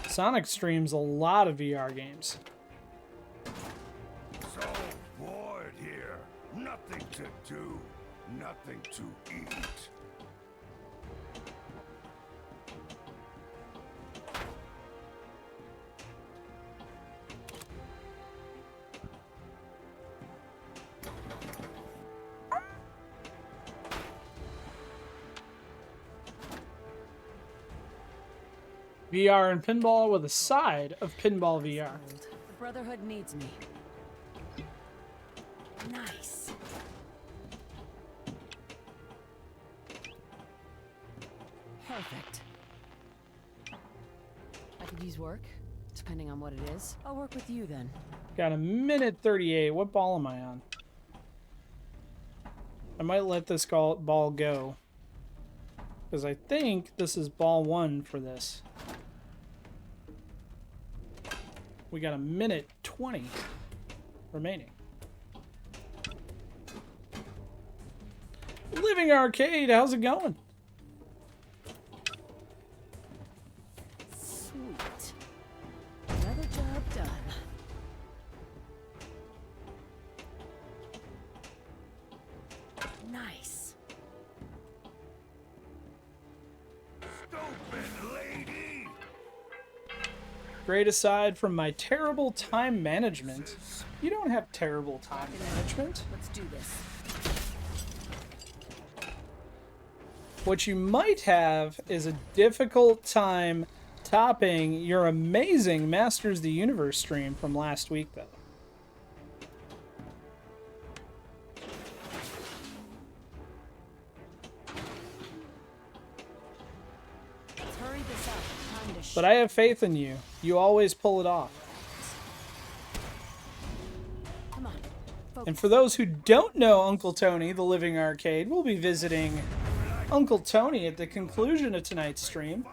Sonic streams a lot of VR games. So bored here. Nothing to do, nothing to eat. VR and pinball with a side of pinball VR. The Brotherhood needs me. Nice. Perfect. I could use work, depending on what it is. I'll work with you then. Got a minute 38. What ball am I on? I might let this ball go. Because I think this is ball 1 for this. We got a minute 20 remaining. Living Arcade, how's it going? Sweet. Another job done. Nice. Stupid lady! Great aside from my terrible time management. You don't have terrible time management. Let's do this. What you might have is a difficult time topping your amazing Masters of the Universe stream from last week, though. Let's hurry this up. Time to But I have faith in you. You always pull it off. Come on. And for those who don't know Uncle Tony, the Living Arcade, we'll be visiting Uncle Tony at the conclusion of tonight's stream.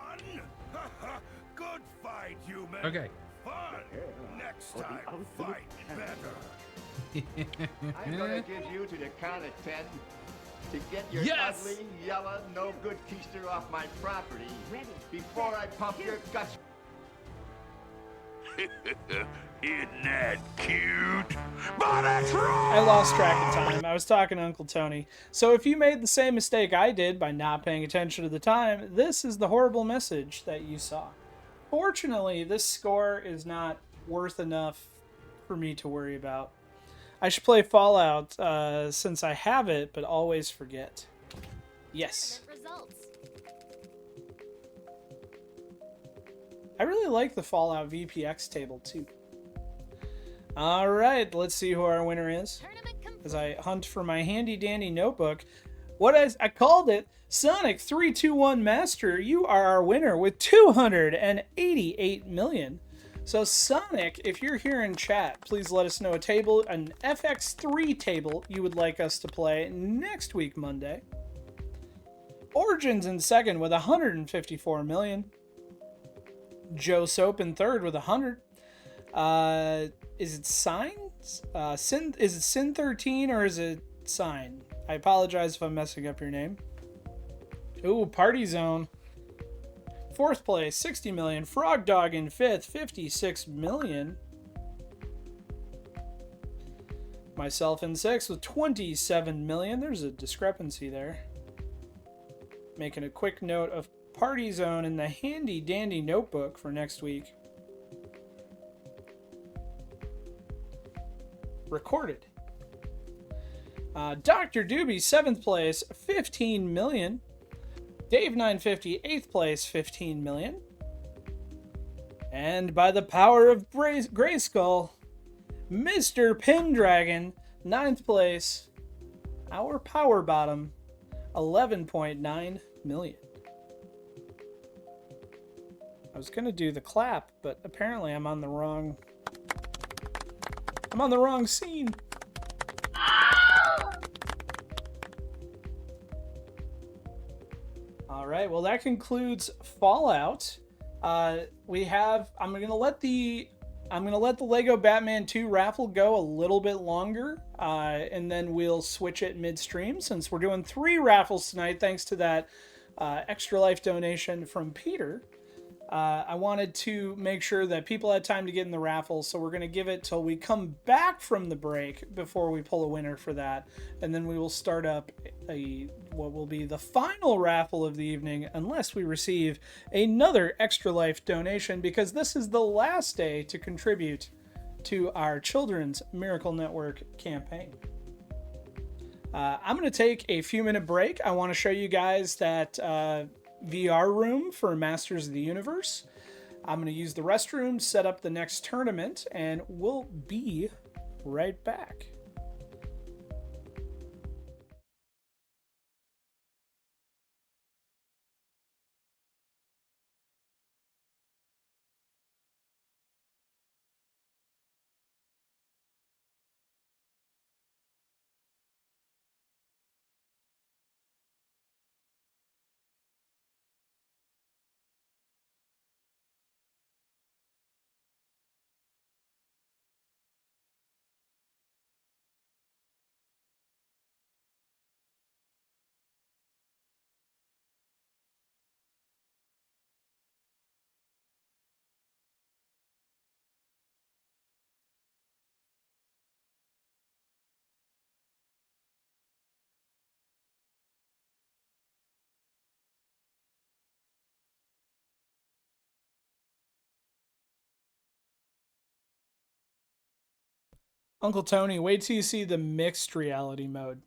Good fight, human. Okay. Fun. Next time, fight better. I'm gonna give you to the count of 10 to get your Yes! ugly, yellow, no good keister off my property before I pump your guts. Isn't that cute? But it's wrong! I lost track of time. I was talking to Uncle Tony. So if you made the same mistake I did by not paying attention to the time, this is the horrible message that you saw. Fortunately, this score is not worth enough for me to worry about. I should play Fallout since I have it, but always forget. Yes. Results. I really like the Fallout VPX table too. Alright, let's see who our winner is. As I hunt for my handy dandy notebook. What I called it, Sonic 321 Master, you are our winner with 288 million. So Sonic, if you're here in chat, please let us know an FX3 table you would like us to play next week, Monday. Origins in second with 154 million. Joe Soap in third with 100. Is it Signs? Is it Sin 13 or is it Sign? I apologize if I'm messing up your name. Ooh, Party Zone. Fourth place, 60 million. Frog Dog in fifth, 56 million. Myself in sixth with 27 million. There's a discrepancy there. Making a quick note of Party Zone in the handy dandy notebook for next week. Recorded. Dr. Doobie, 7th place, 15 million. Dave 950, 8th place, 15 million. And by the power of Grayskull, Mr. Pendragon, 9th place, our power bottom, 11.9 million. I was gonna do the clap, but apparently I'm on the wrong scene. All right, well that concludes Fallout. I'm gonna let the Lego Batman 2 raffle go a little bit longer, and then we'll switch it midstream since we're doing 3 raffles tonight thanks to that Extra Life donation from Peter. I wanted to make sure that people had time to get in the raffle, so we're going to give it till we come back from the break before we pull a winner for that. And then we will start up what will be the final raffle of the evening unless we receive another Extra Life donation, because this is the last day to contribute to our Children's Miracle Network campaign. I'm going to take a few minute break. I want to show you guys that VR room for Masters of the Universe. I'm going to use the restroom, set up the next tournament, and we'll be right back. Uncle Tony, wait till you see the mixed reality mode.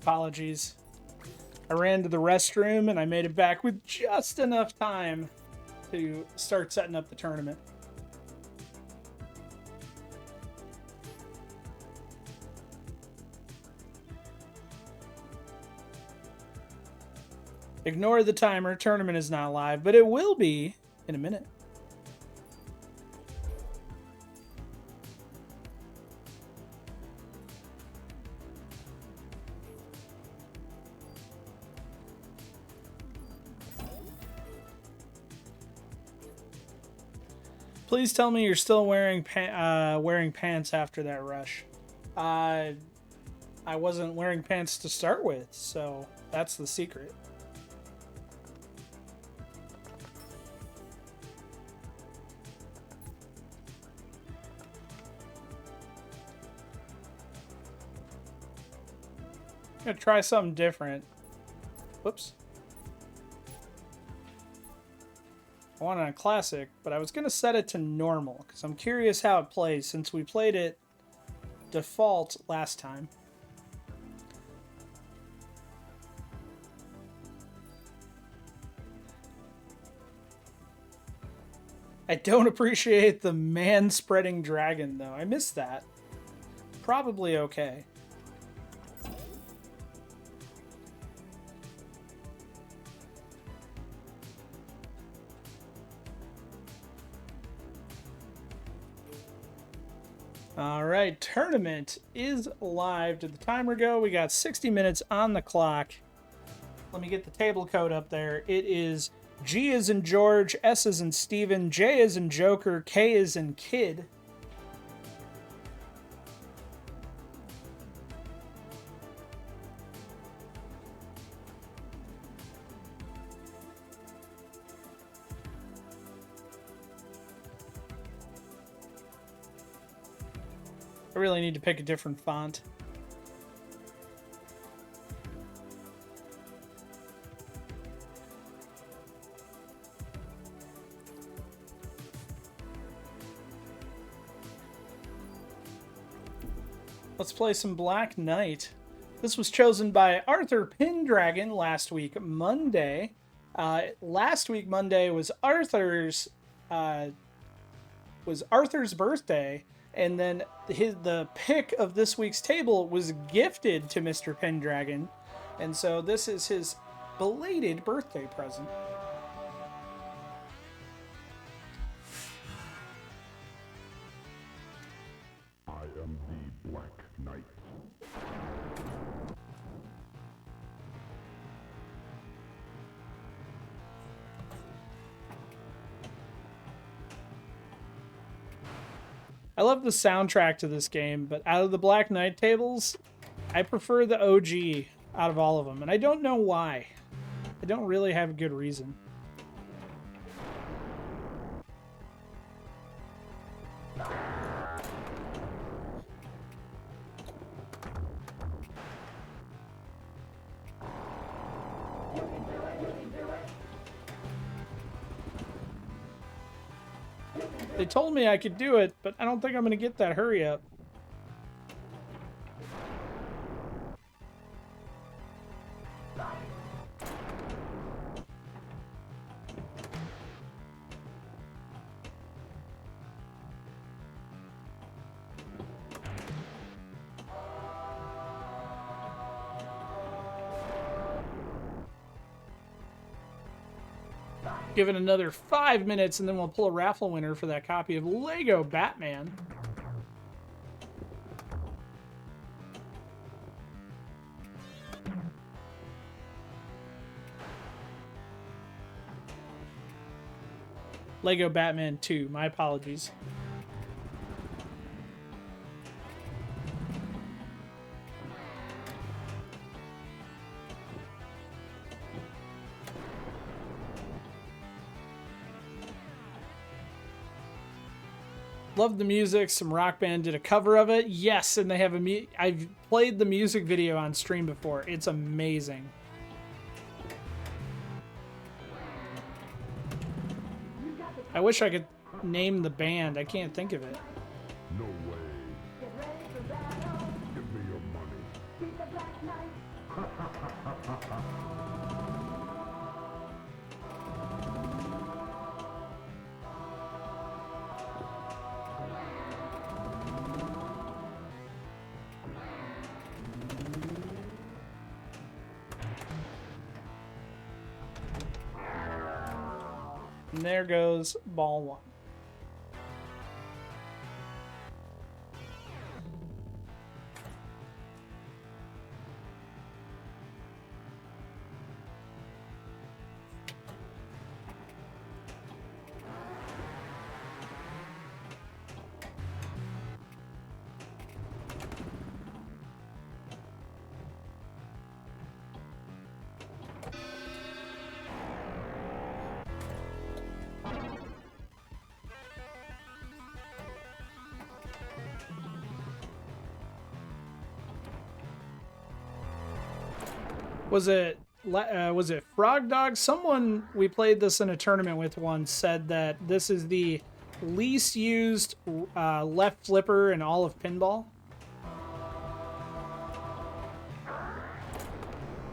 Apologies. I ran to the restroom and I made it back with just enough time to start setting up the tournament. Ignore the timer. Tournament is not live, but it will be in a minute. Please tell me you're still wearing pants after that rush. I wasn't wearing pants to start with, so that's the secret. I'm gonna try something different. Whoops. I wanted a classic, but I was going to set it to normal because I'm curious how it plays since we played it default last time. I don't appreciate the man-spreading dragon, though. I missed that. Probably okay. All right, tournament is live. Did the timer go? We got 60 minutes on the clock. Let me get the table code up there. It is G is in George, S is in Steven, J is in Joker, K is in Kid. I really need to pick a different font. Let's play some Black Knight. This was chosen by Arthur Pendragon last week, Monday. Last week, Monday, was Arthur's birthday, and then the pick of this week's table was gifted to Mr. Pendragon, and so this is his belated birthday present. I am the Black Knight. I love the soundtrack to this game, but out of the Black Knight tables, I prefer the OG out of all of them, and I don't know why. I don't really have a good reason. They told me I could do it, but I don't think I'm going to get that hurry up. Give it another 5 minutes, and then we'll pull a raffle winner for that copy of Lego Batman. Lego Batman 2, my apologies. Love the music. Some rock band did a cover of it. Yes, and they have I've played the music video on stream before. It's amazing. I wish I could name the band. I can't think of it. No way. Give me your money. And there goes ball one. Was it Frog Dog? Someone we played this in a tournament with once said that this is the least used left flipper in all of pinball.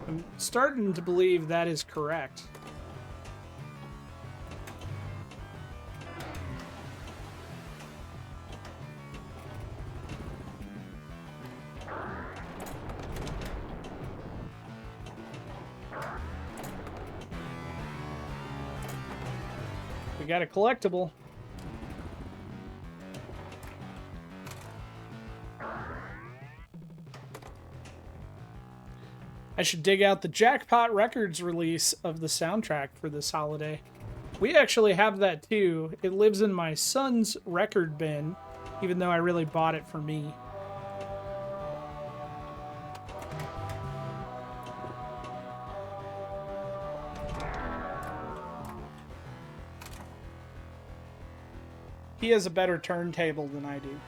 I'm starting to believe that is correct. We got a collectible. I should dig out the Jackpot Records release of the soundtrack for this holiday. We actually have that too. It lives in my son's record bin, even though I really bought it for me. He has a better turntable than I do.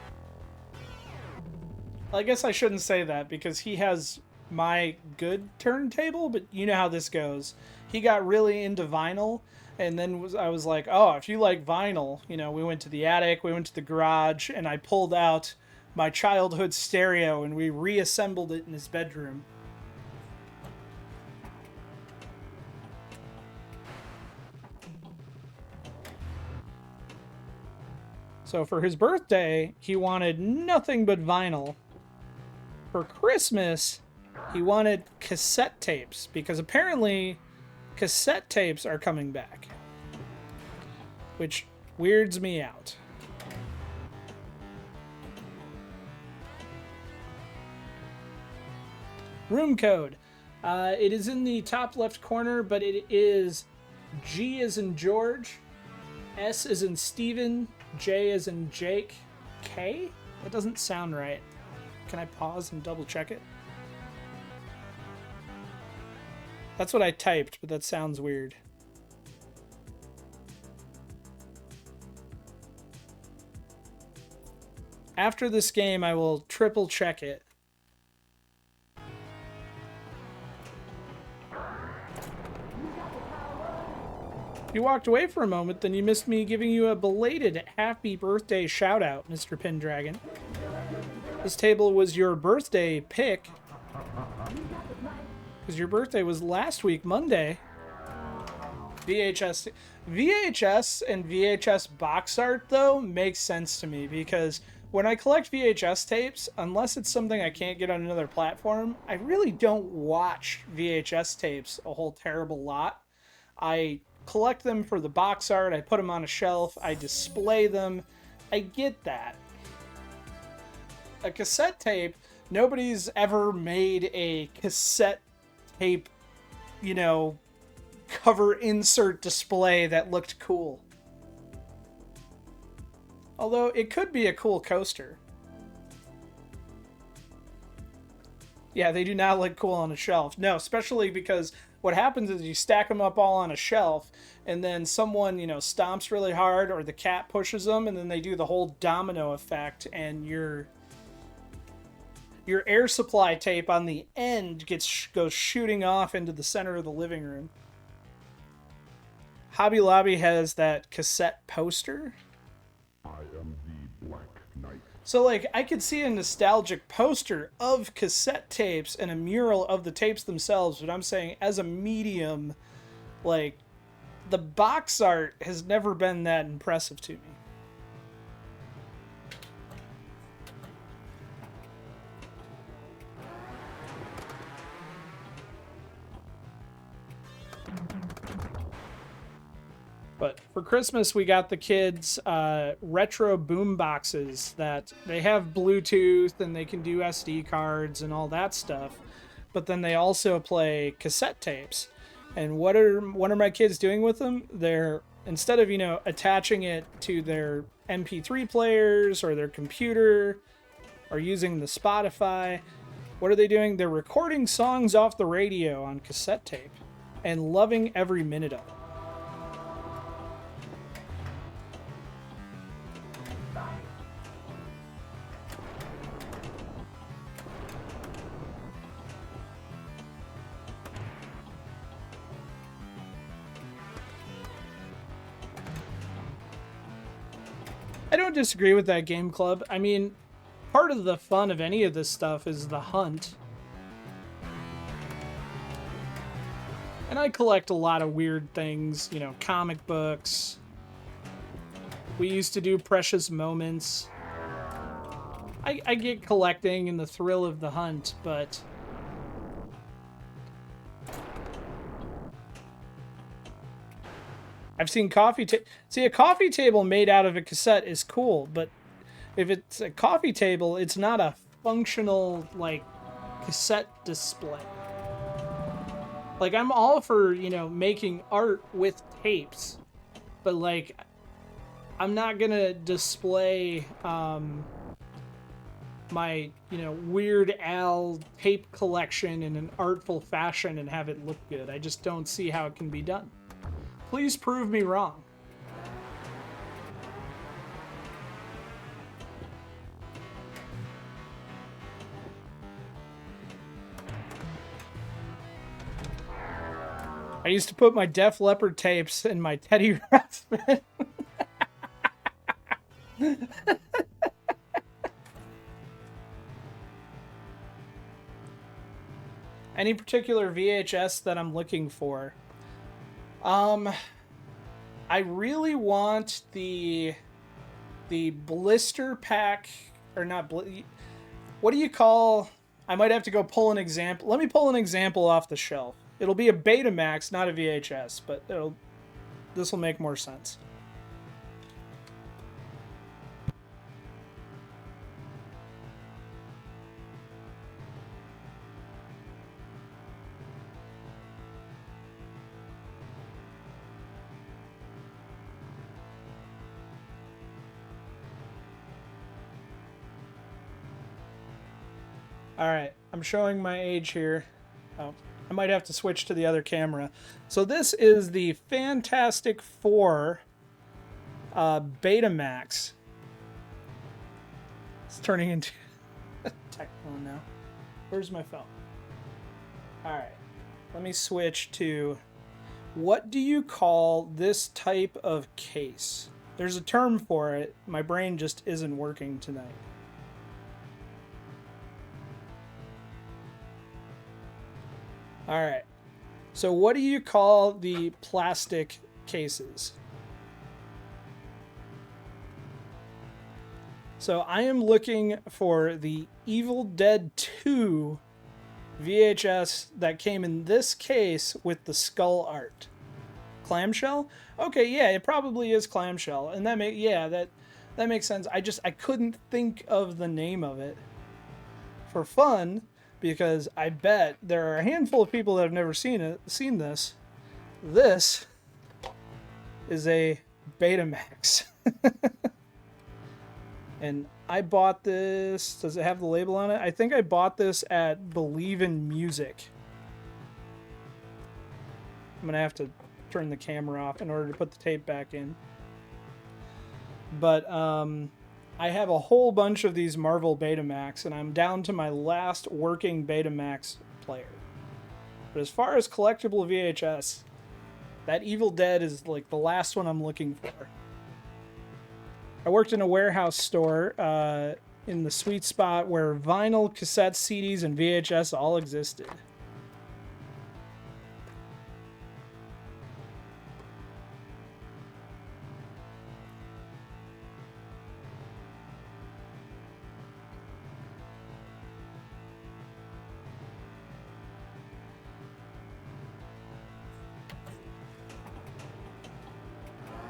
I guess I shouldn't say that because he has my good turntable, but you know how this goes. He got really into vinyl, and then I was like, oh, if you like vinyl, you know, we went to the attic, we went to the garage, and I pulled out my childhood stereo and we reassembled it in his bedroom. So for his birthday, he wanted nothing but vinyl. For Christmas, he wanted cassette tapes, because apparently cassette tapes are coming back, which weirds me out. Room code. It is in the top left corner, but it is G as in George, S as in Stephen, J as in Jake, K? That doesn't sound right. Can I pause and double check it? That's what I typed, but that sounds weird. After this game, I will triple check it. You walked away for a moment, then you missed me giving you a belated happy birthday shout out, Mr. Pendragon. This table was your birthday pick, because your birthday was last week, Monday. VHS and VHS box art, though, makes sense to me, because when I collect VHS tapes, unless it's something I can't get on another platform, I really don't watch VHS tapes a whole terrible lot. I collect them for the box art, I put them on a shelf, I display them. I get that. A cassette tape, nobody's ever made a cassette tape, you know, cover insert display that looked cool. Although it could be a cool coaster. Yeah, they do not look cool on a shelf. No, especially because what happens is you stack them up all on a shelf, and then someone, you know, stomps really hard, or the cat pushes them, and then they do the whole domino effect, and your air supply tape on the end goes shooting off into the center of the living room. Hobby Lobby has that cassette poster. I am the Black Knight. So, like, I could see a nostalgic poster of cassette tapes and a mural of the tapes themselves, but I'm saying as a medium, like, the box art has never been that impressive to me. But for Christmas, we got the kids retro boom boxes that they have Bluetooth and they can do SD cards and all that stuff. But then they also play cassette tapes. And what are my kids doing with them? They're, instead of, you know, attaching it to their MP3 players or their computer or using the Spotify, what are they doing? They're recording songs off the radio on cassette tape and loving every minute of it. I don't disagree with that game club. I mean, part of the fun of any of this stuff is the hunt. And I collect a lot of weird things, you know, comic books. We used to do Precious Moments. I get collecting and the thrill of the hunt, but I've seen see, a coffee table made out of a cassette is cool, but if it's a coffee table, it's not a functional, like, cassette display. Like, I'm all for, you know, making art with tapes, but, like, I'm not gonna display, my, you know, Weird Al tape collection in an artful fashion and have it look good. I just don't see how it can be done. Please prove me wrong. I used to put my Def Leppard tapes in my Teddy Ruxpin. Any particular VHS that I'm looking for? I really want the blister pack, or not, what do you call, I might have to go pull an example. Let me pull an example off the shelf. It'll be a Betamax, not a VHS, but this will make more sense. Alright, I'm showing my age here. Oh, I might have to switch to the other camera. So this is the Fantastic Four Betamax. It's turning into a tech phone now. Where's my phone? Alright, let me switch to, what do you call this type of case? There's a term for it. My brain just isn't working tonight. Alright, so what do you call the plastic cases? So I am looking for the Evil Dead 2 VHS that came in this case with the skull art. Clamshell? Okay, yeah, it probably is clamshell, and that makes sense. I couldn't think of the name of it. For fun, because I bet there are a handful of people that have never seen this. This is a Betamax. And I bought this, does it have the label on it? I think I bought this at Believe in Music. I'm gonna have to turn the camera off in order to put the tape back in. But I have a whole bunch of these Marvel Betamax, and I'm down to my last working Betamax player. But as far as collectible VHS, that Evil Dead is like the last one I'm looking for. I worked in a warehouse store in the sweet spot where vinyl, cassettes, CDs, and VHS all existed.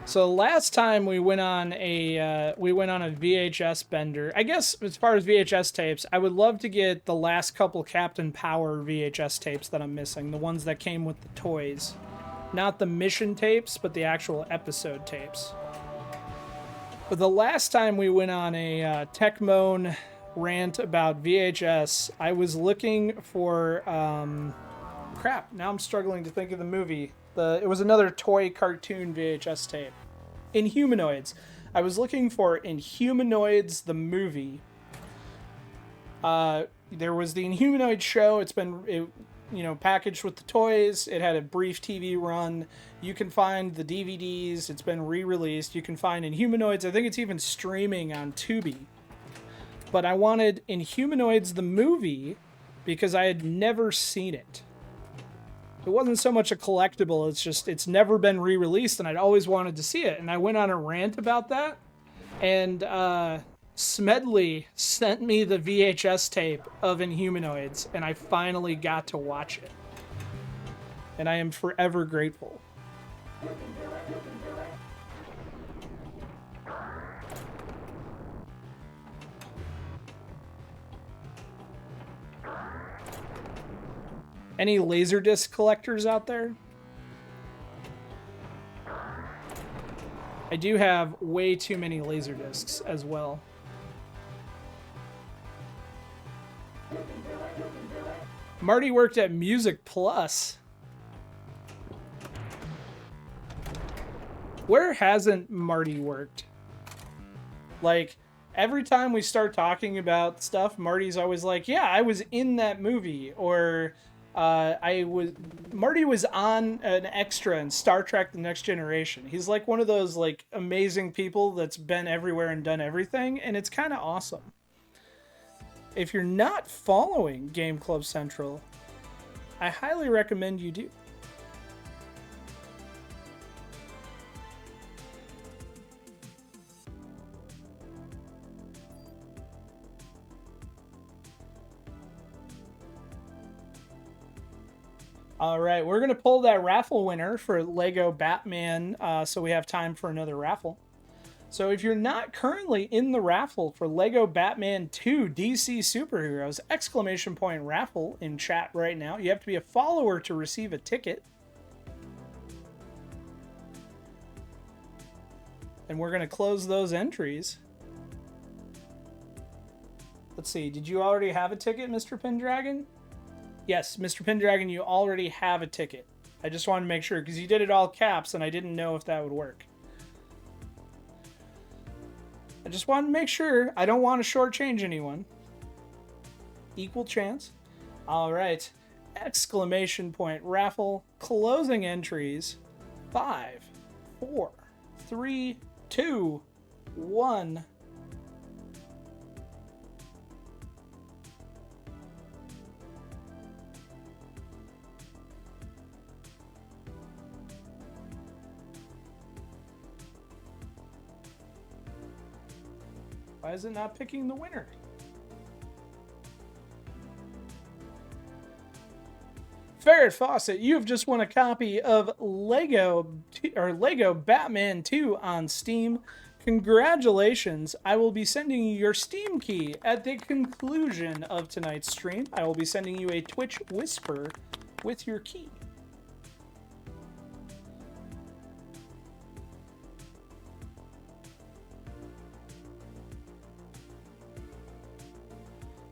So last time we went on a VHS bender. I guess as far as VHS tapes, I would love to get the last couple Captain Power VHS tapes that I'm missing, the ones that came with the toys. Not the mission tapes, but the actual episode tapes. But the last time we went on a Tech-Moan rant about VHS, I was looking for crap, now I'm struggling to think of the movie. It was another toy cartoon VHS tape. Inhumanoids. I was looking for Inhumanoids the movie. There was the Inhumanoid show. It's been packaged with the toys. It had a brief TV run. You can find the DVDs. It's been re-released. You can find Inhumanoids. I think it's even streaming on Tubi. But I wanted Inhumanoids the movie because I had never seen it. It wasn't so much a collectible, it's never been re-released, and I'd always wanted to see it. And I went on a rant about that, and Smedley sent me the VHS tape of Inhumanoids, and I finally got to watch it. And I am forever grateful. Any Laserdisc collectors out there? I do have way too many Laserdiscs as well. Marty worked at Music Plus. Where hasn't Marty worked? Like, every time we start talking about stuff, Marty's always like, yeah, I was in that movie. Or, Marty was on an extra in Star Trek The Next Generation. He's like one of those, like, amazing people that's been everywhere and done everything, and it's kind of awesome. If you're not following Game Club Central, I highly recommend you do. All right, we're going to pull that raffle winner for Lego Batman, so we have time for another raffle. So if you're not currently in the raffle for Lego Batman 2 DC Superheroes, exclamation point raffle in chat right now. You have to be a follower to receive a ticket. And we're going to close those entries. Let's see, did you already have a ticket, Mr. Pendragon? Yes, Mr. Pendragon, you already have a ticket. I just wanted to make sure, because you did it all caps, and I didn't know if that would work. I just wanted to make sure. I don't want to shortchange anyone. Equal chance. All right. Exclamation point raffle. Closing entries. 5, 4, 3, 2, 1. Why is it not picking the winner? Ferret Fawcett, you have just won a copy of Lego Batman 2 on Steam. Congratulations. I will be sending you your Steam key at the conclusion of tonight's stream. I will be sending you a Twitch Whisper with your key.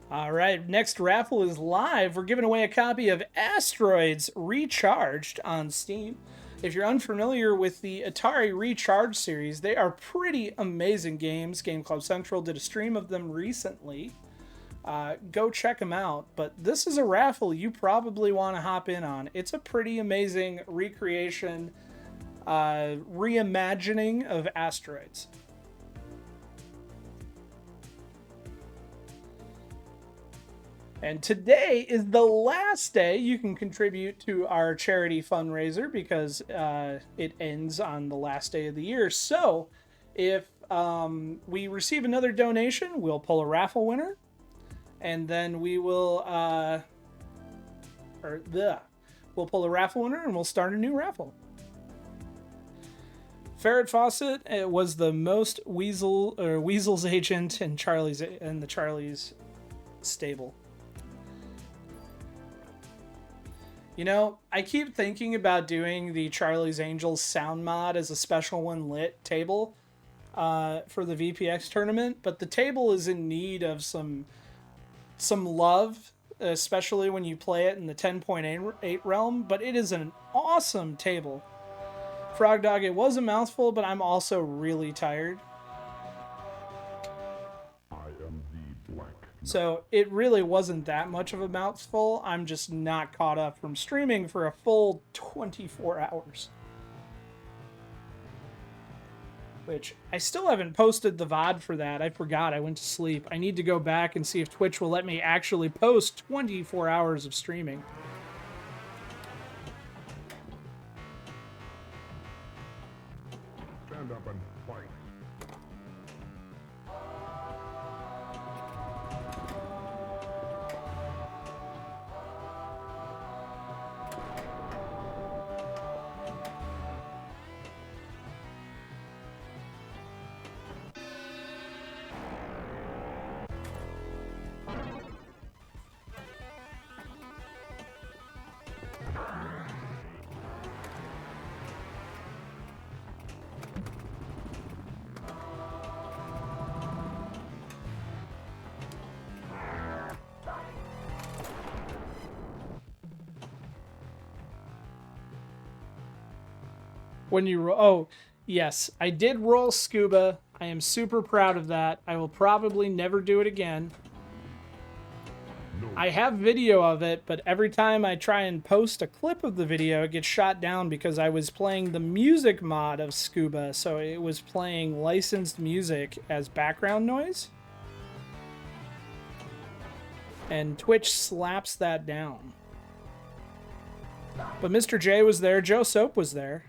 All right, next raffle is live. We're giving away a copy of Asteroids Recharged on Steam. If you're unfamiliar with the Atari Recharge series, they are pretty amazing games. Game Club Central did a stream of them recently. Go check them out. But this is a raffle you probably want to hop in on. It's a pretty amazing recreation, reimagining of Asteroids. And today is the last day you can contribute to our charity fundraiser because it ends on the last day of the year. So if we receive another donation, we'll pull a raffle winner. And then we will, we'll pull a raffle winner and we'll start a new raffle. Ferret Fawcett was the most Weasel's agent in the Charlie's stable. You know, I keep thinking about doing the Charlie's Angels sound mod as a special one lit table for the VPX tournament, but the table is in need of some love, especially when you play it in the 10.8 realm, but it is an awesome table. Frog Dog, it was a mouthful, but I'm also really tired. So it really wasn't that much of a mouthful. I'm just not caught up from streaming for a full 24 hours. Which, I still haven't posted the VOD for that. I forgot, I went to sleep. I need to go back and see if Twitch will let me actually post 24 hours of streaming. Stand up and fight. When you oh, yes, I did roll scuba. I am super proud of that. I will probably never do it again. I have video of it, but every time I try and post a clip of the video, it gets shot down because I was playing the music mod of scuba, so it was playing licensed music as background noise. And Twitch slaps that down. But Mr. J was there, Joe Soap was there.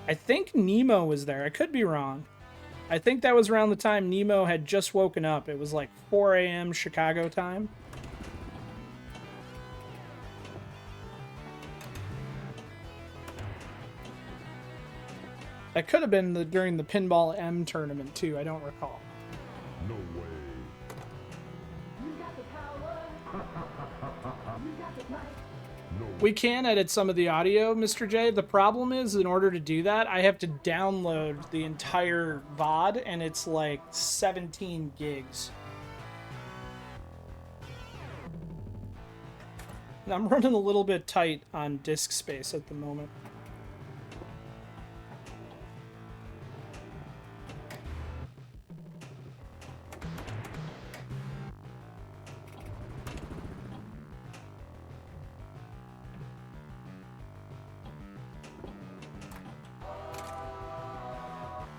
I think Nemo was there, I could be wrong. I think that was around the time Nemo had just woken up. It was like 4 a.m. Chicago time. That could have been during the Pinball M tournament too, I don't recall. No way. We can edit some of the audio, Mr. J. The problem is, in order to do that, I have to download the entire VOD, and it's like 17 gigs. And I'm running a little bit tight on disk space at the moment.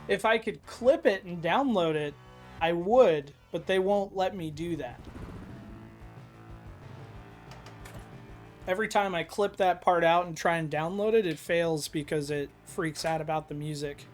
If I could clip it and download it, I would, but they won't let me do that. Every time I clip that part out and try and download it, it fails because it freaks out about the music.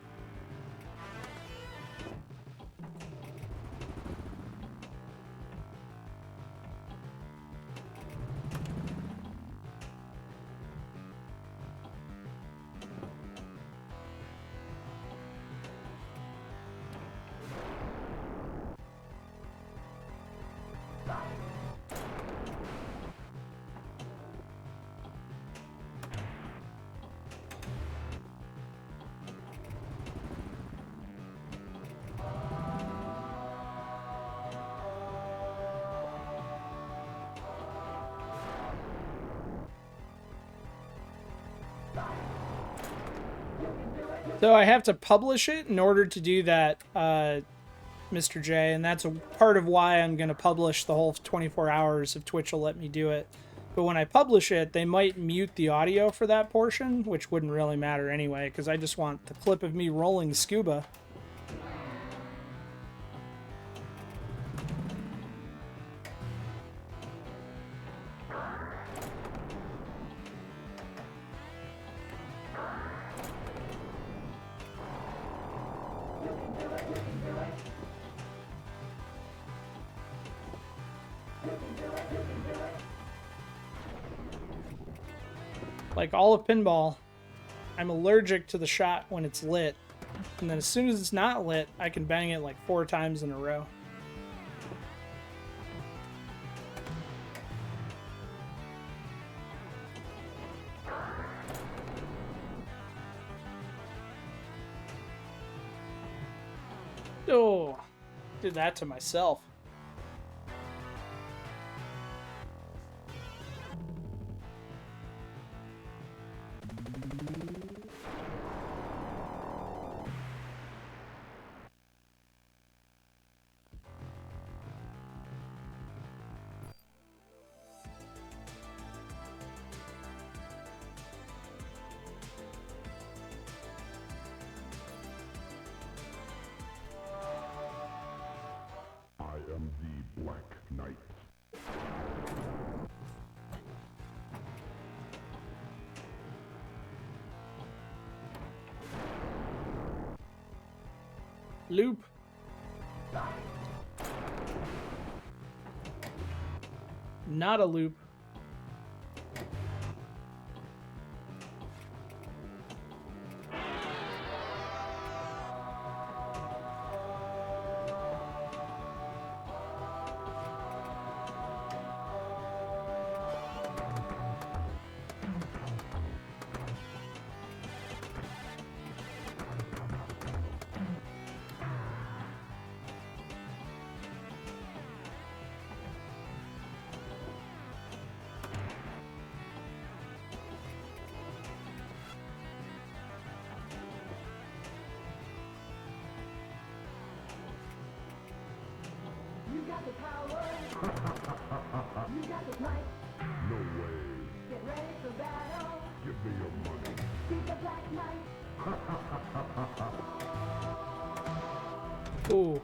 So I have to publish it in order to do that, Mr. J, and that's a part of why I'm going to publish the whole 24 hours if Twitch will let me do it. But when I publish it, they might mute the audio for that portion, which wouldn't really matter anyway, because I just want the clip of me rolling scuba. Like all of Pinball, I'm allergic to the shot when it's lit. And then as soon as it's not lit, I can bang it like 4 times in a row. Oh, did that to myself. I am the Black Knight. Loop. Not a loop. No way. Get ready for battle. Give me your money. Beat the Black Knight. Ooh.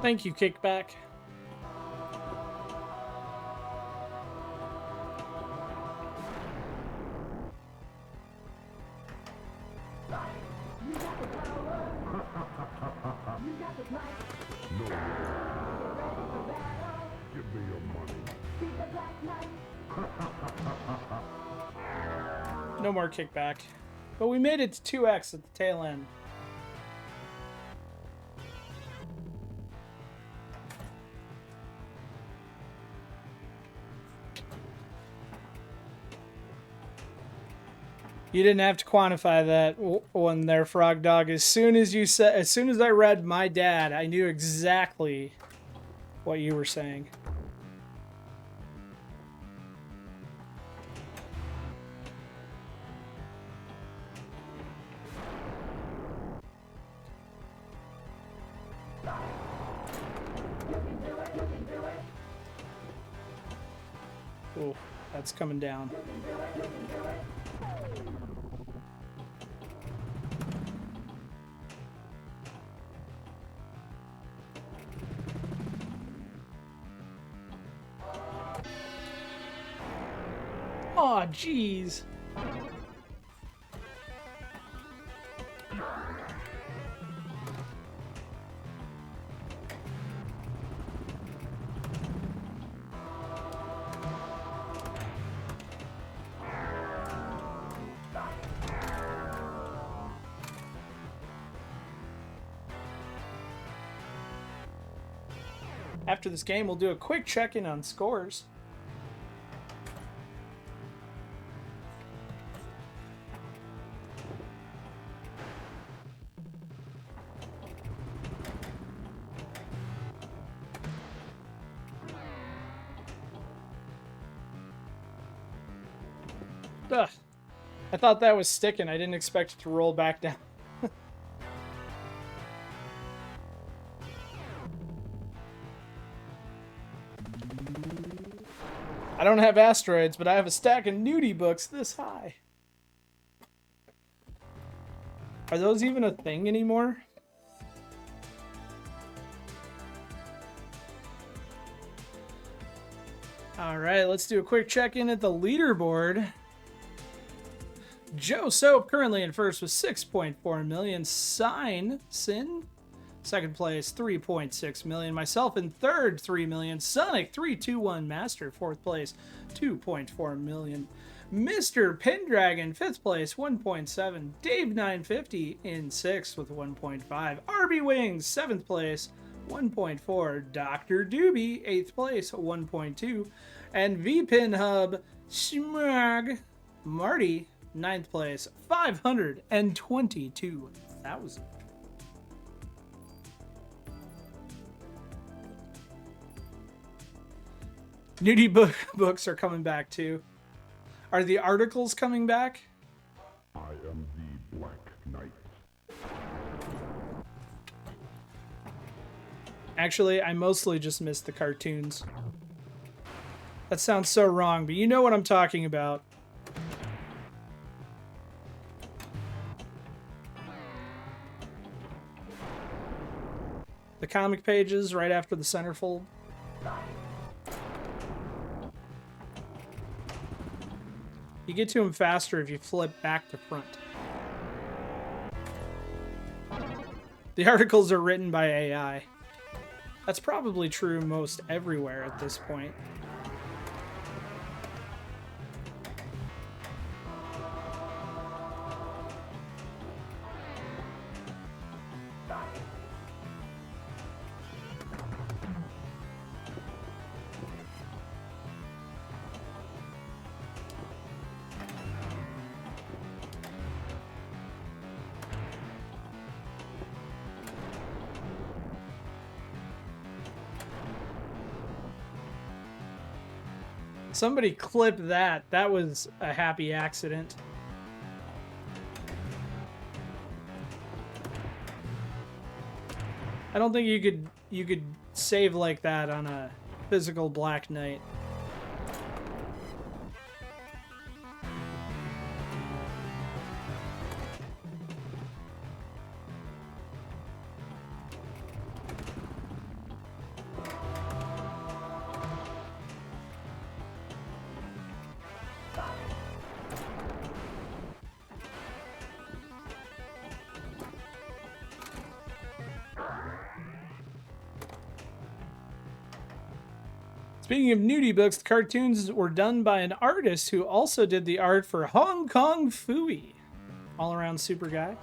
Thank you, Kickback. No way. Give me your money. Beat the Black Knight. No more Kickback. But we made it to 2x at the tail end. You didn't have to quantify that one there, Frog Dog. As soon as I read my dad, I knew exactly what you were saying. Oh, that's coming down. Aw, jeez. After this game, we'll do a quick check-in on scores. Ugh. I thought that was sticking. I didn't expect it to roll back down. I don't have asteroids, but I have a stack of nudie books this high. Are those even a thing anymore? Alright, let's do a quick check-in at the leaderboard. Joe Soap currently in first with 6.4 million. Sin, second place, 3.6 million. Myself in third, 3 million. Sonic 321 Master, fourth place, 2.4 million. Mr. Pendragon, fifth place, 1.7. Dave 950 in sixth with 1.5. RB Wings, seventh place, 1.4. Dr. Doobie, eighth place, 1.2. And VPin Hub Schmag Marty, ninth place, 522,000. Nudie books are coming back too. Are the articles coming back? I am the Black Knight. Actually, I mostly just missed the cartoons. That sounds so wrong, but you know what I'm talking about. The comic pages right after the centerfold. You get to them faster if you flip back to front. The articles are written by AI. That's probably true most everywhere at this point. Somebody clip that. That was a happy accident. I don't think you could save like that on a physical Black Knight. Speaking of nudie books, the cartoons were done by an artist who also did the art for Hong Kong Phooey. All around super guy.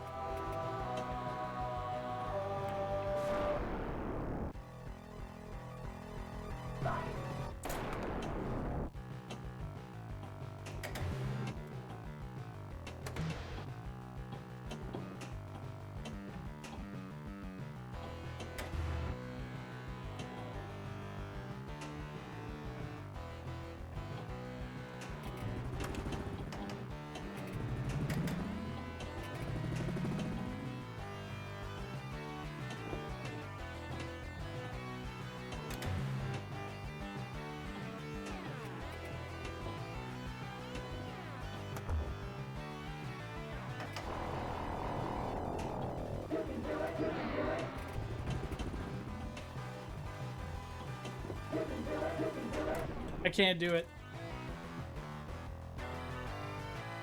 I can't do it.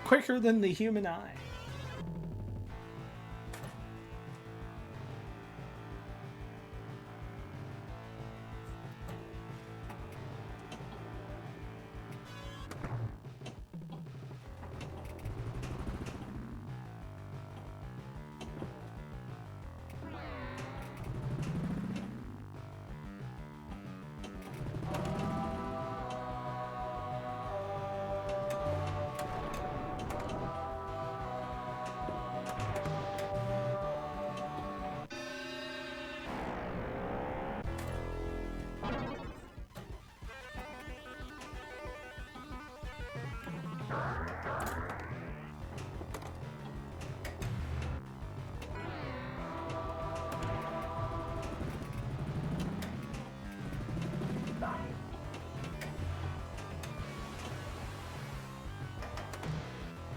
Quicker than the human eye.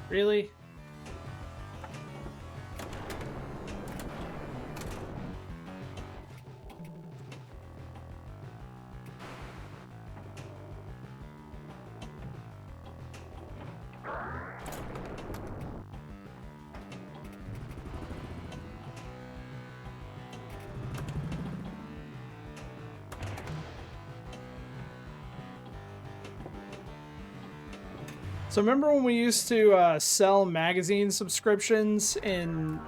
Really? So remember when we used to sell magazine subscriptions in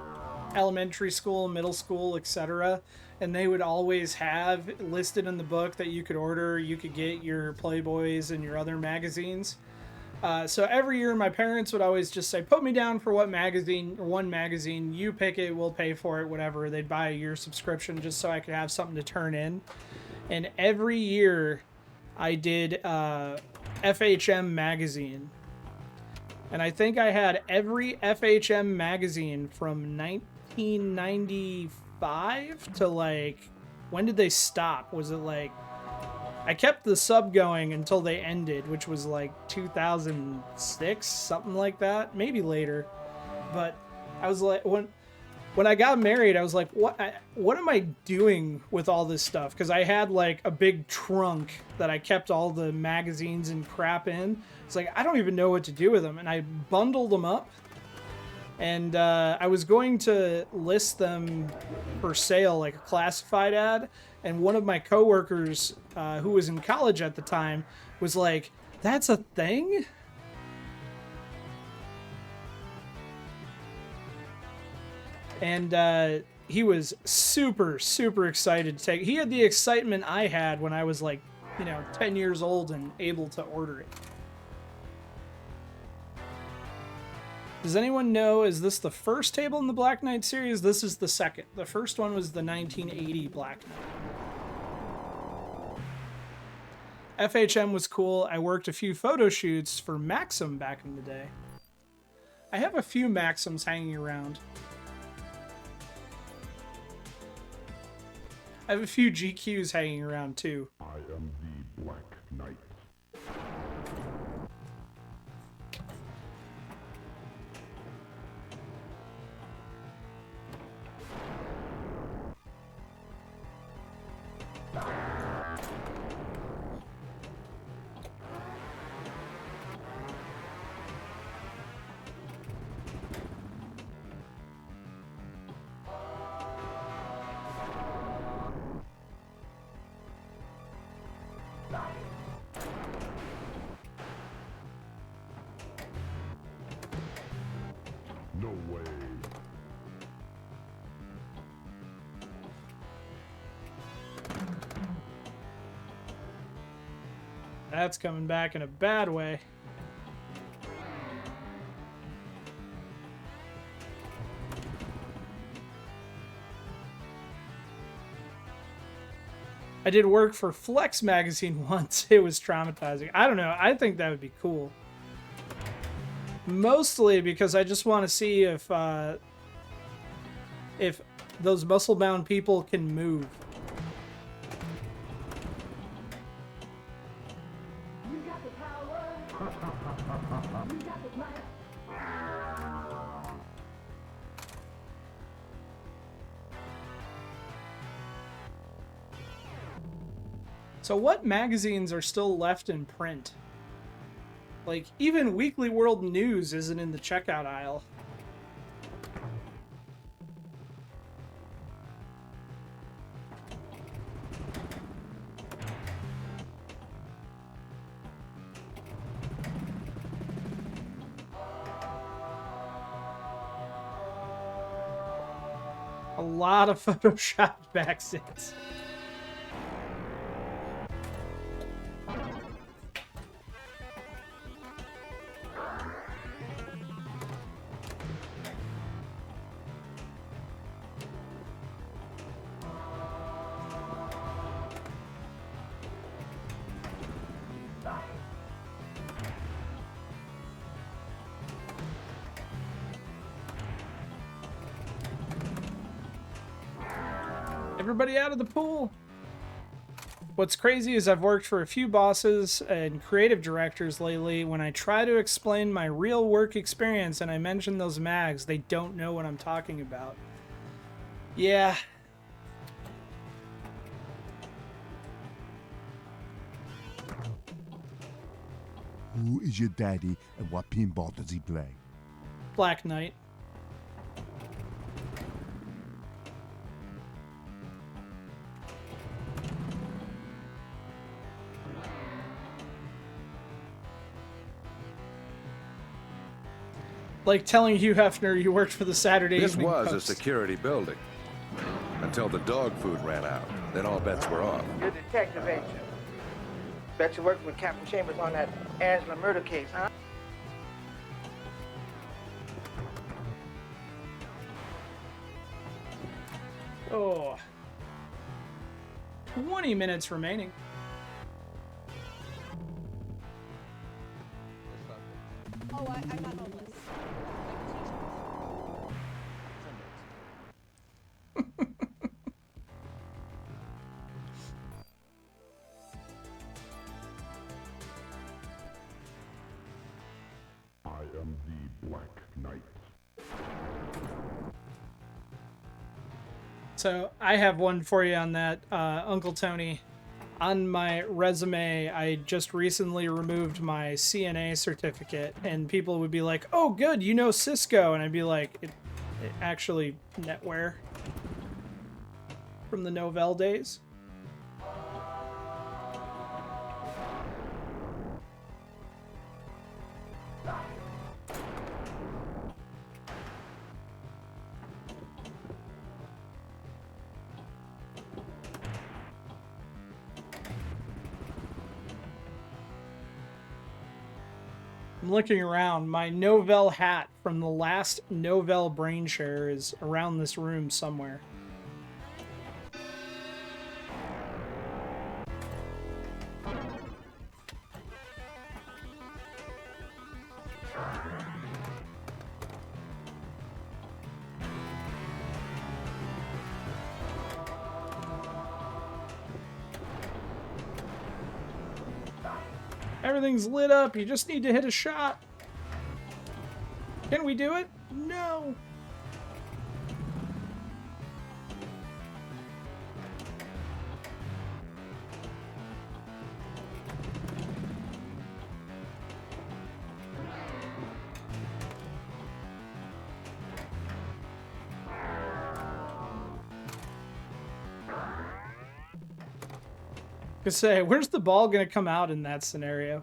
elementary school, middle school, etc., and they would always have listed in the book that you could order, you could get your Playboys and your other magazines. So every year my parents would always just say, put me down for what magazine, or one magazine, you pick it, we'll pay for it, whatever. They'd buy a year subscription just so I could have something to turn in. And every year I did FHM magazine. And I think I had every FHM magazine from 1995 to like, when did they stop? Was it like, I kept the sub going until they ended, which was like 2006, something like that, maybe later. But I was like, when I got married, I was like, what am I doing with all this stuff? Because I had like a big trunk that I kept all the magazines and crap in. It's like, I don't even know what to do with them. And I bundled them up. And I was going to list them for sale, like a classified ad. And one of my coworkers, who was in college at the time, was like, that's a thing? And he was super, super excited to take. He had the excitement I had when I was like, 10 years old and able to order it. Does anyone know, is this the first table in the Black Knight series? This is the second. The first one was the 1980 Black Knight. FHM was cool. I worked a few photo shoots for Maxim back in the day. I have a few Maxims hanging around. I have a few GQs hanging around too. I am the Black Knight. No way. That's coming back in a bad way. I did work for Flex magazine once. It was traumatizing. I don't know. I think that would be cool. Mostly because I just want to see if those muscle-bound people can move. So what magazines are still left in print? Like, even Weekly World News isn't in the checkout aisle. A lot of photoshopped backsits. Everybody out of the pool. What's crazy is I've worked for a few bosses and creative directors lately. When I try to explain my real work experience and I mention those mags, they don't know what I'm talking about. Yeah. Who is your daddy and what pinball does he play? Black Knight. Like telling Hugh Hefner you worked for the Saturday This Evening was Post. a security building. Until the dog food ran out. Then all bets were off. You're a detective, ain't you? Bet you're working with Captain Chambers on that Angela murder case, huh? Oh. 20 minutes remaining. Oh, I'm not homeless. I am the Black Knight. So I have one for you on that, Uncle Tony. On my resume, I just recently removed my CNA certificate, and people would be like, "Oh, good, you know Cisco," and I'd be like, "It actually NetWare from the Novell days." I'm looking around. My Novell hat from the last Novell brain share is around this room somewhere. Everything's lit up. You just need to hit a shot. Can we do it? No. I say, where's the ball gonna come out in that scenario?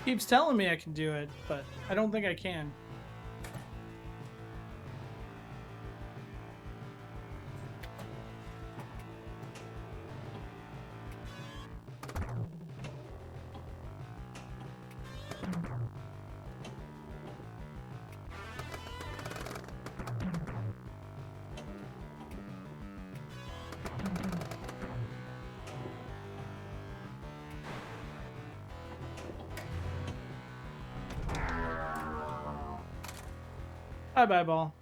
Keeps telling me I can do it, but I don't think I can. Bye-bye, ball.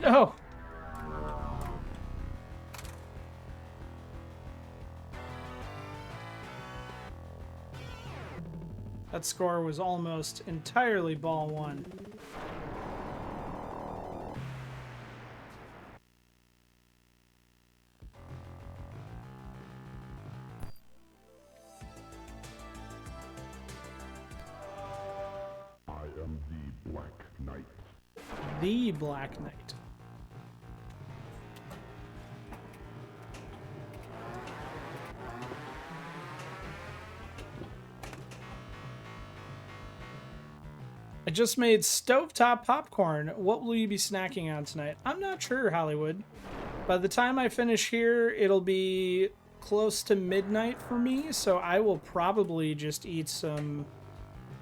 No. That score was almost entirely ball one. I am the Black Knight. The Black Knight. I just made stovetop popcorn. What will you be snacking on tonight? I'm not sure, Hollywood. By the time I finish here, it'll be close to midnight for me, so I will probably just eat some...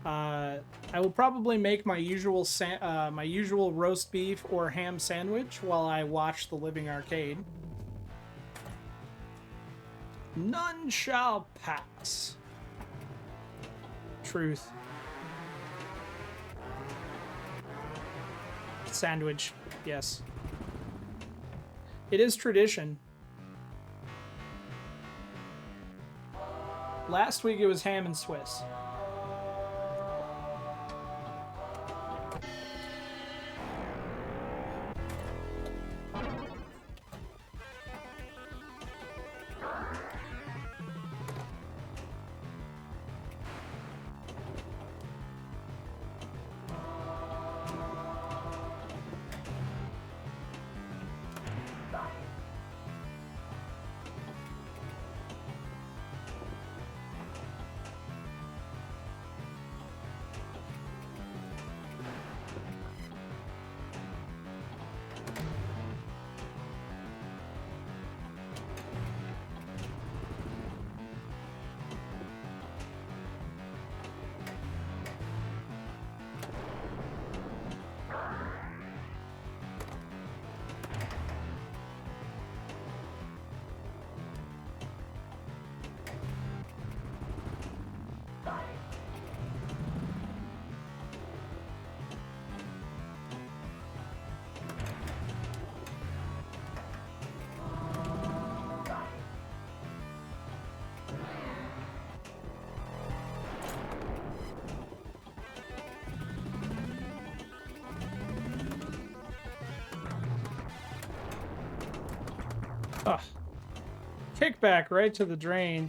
I will probably make my usual roast beef or ham sandwich while I watch the Living Arcade. None shall pass. Truth. Sandwich, yes. It is tradition. Last week it was ham and Swiss. kickback right to the drain.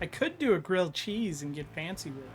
I could do a grilled cheese and get fancy with it.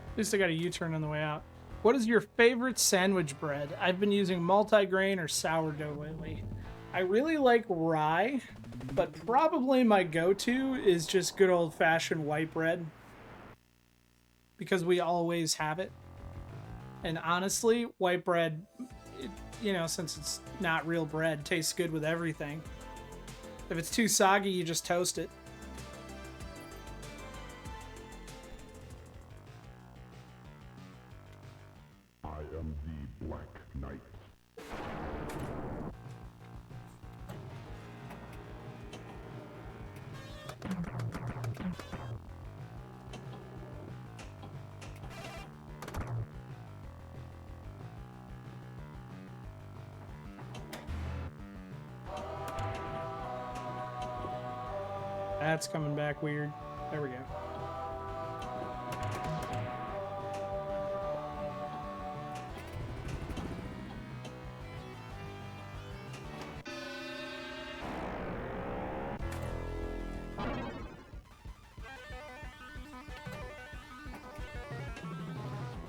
At least I got a U-turn on the way out. What is your favorite sandwich bread? I've been using multigrain or sourdough lately. I really like rye, but probably my go-to is just good old-fashioned white bread, because we always have it. And honestly, white bread, you know, since it's not real bread, tastes good with everything. If it's too soggy, you just toast it. I am the Black Knight. That's coming back weird. There we go.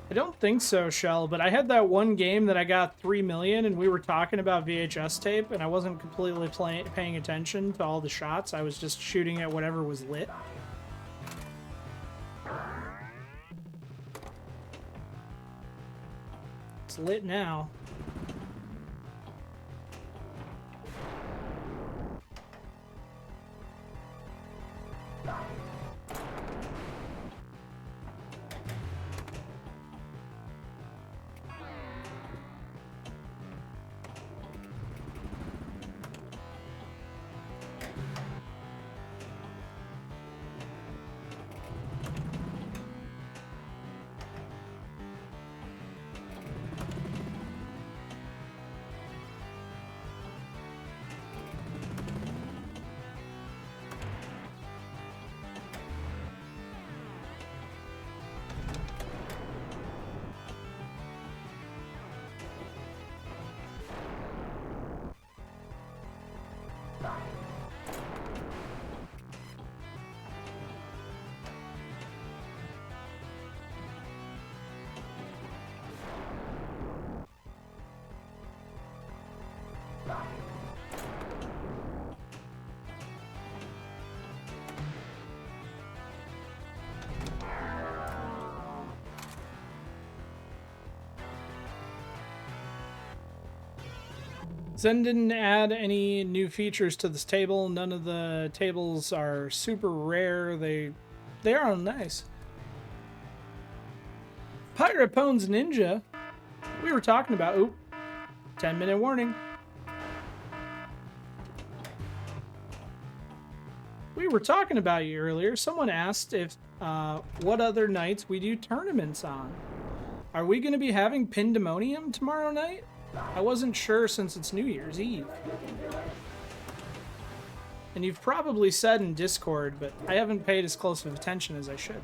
I don't think so, Shell, but I had that one game that I got 3 million and we were talking about VHS tape and I wasn't completely paying attention to all the shots. I was just shooting at whatever was lit. It's lit now. Zen didn't add any new features to this table. None of the tables are super rare. They are nice. Pirate Pones Ninja. We were talking about, 10-minute warning. We were talking about you earlier. Someone asked if what other nights we do tournaments on. Are we going to be having Pindemonium tomorrow night? I wasn't sure since it's New Year's Eve. And you've probably said in Discord, but I haven't paid as close of attention as I should.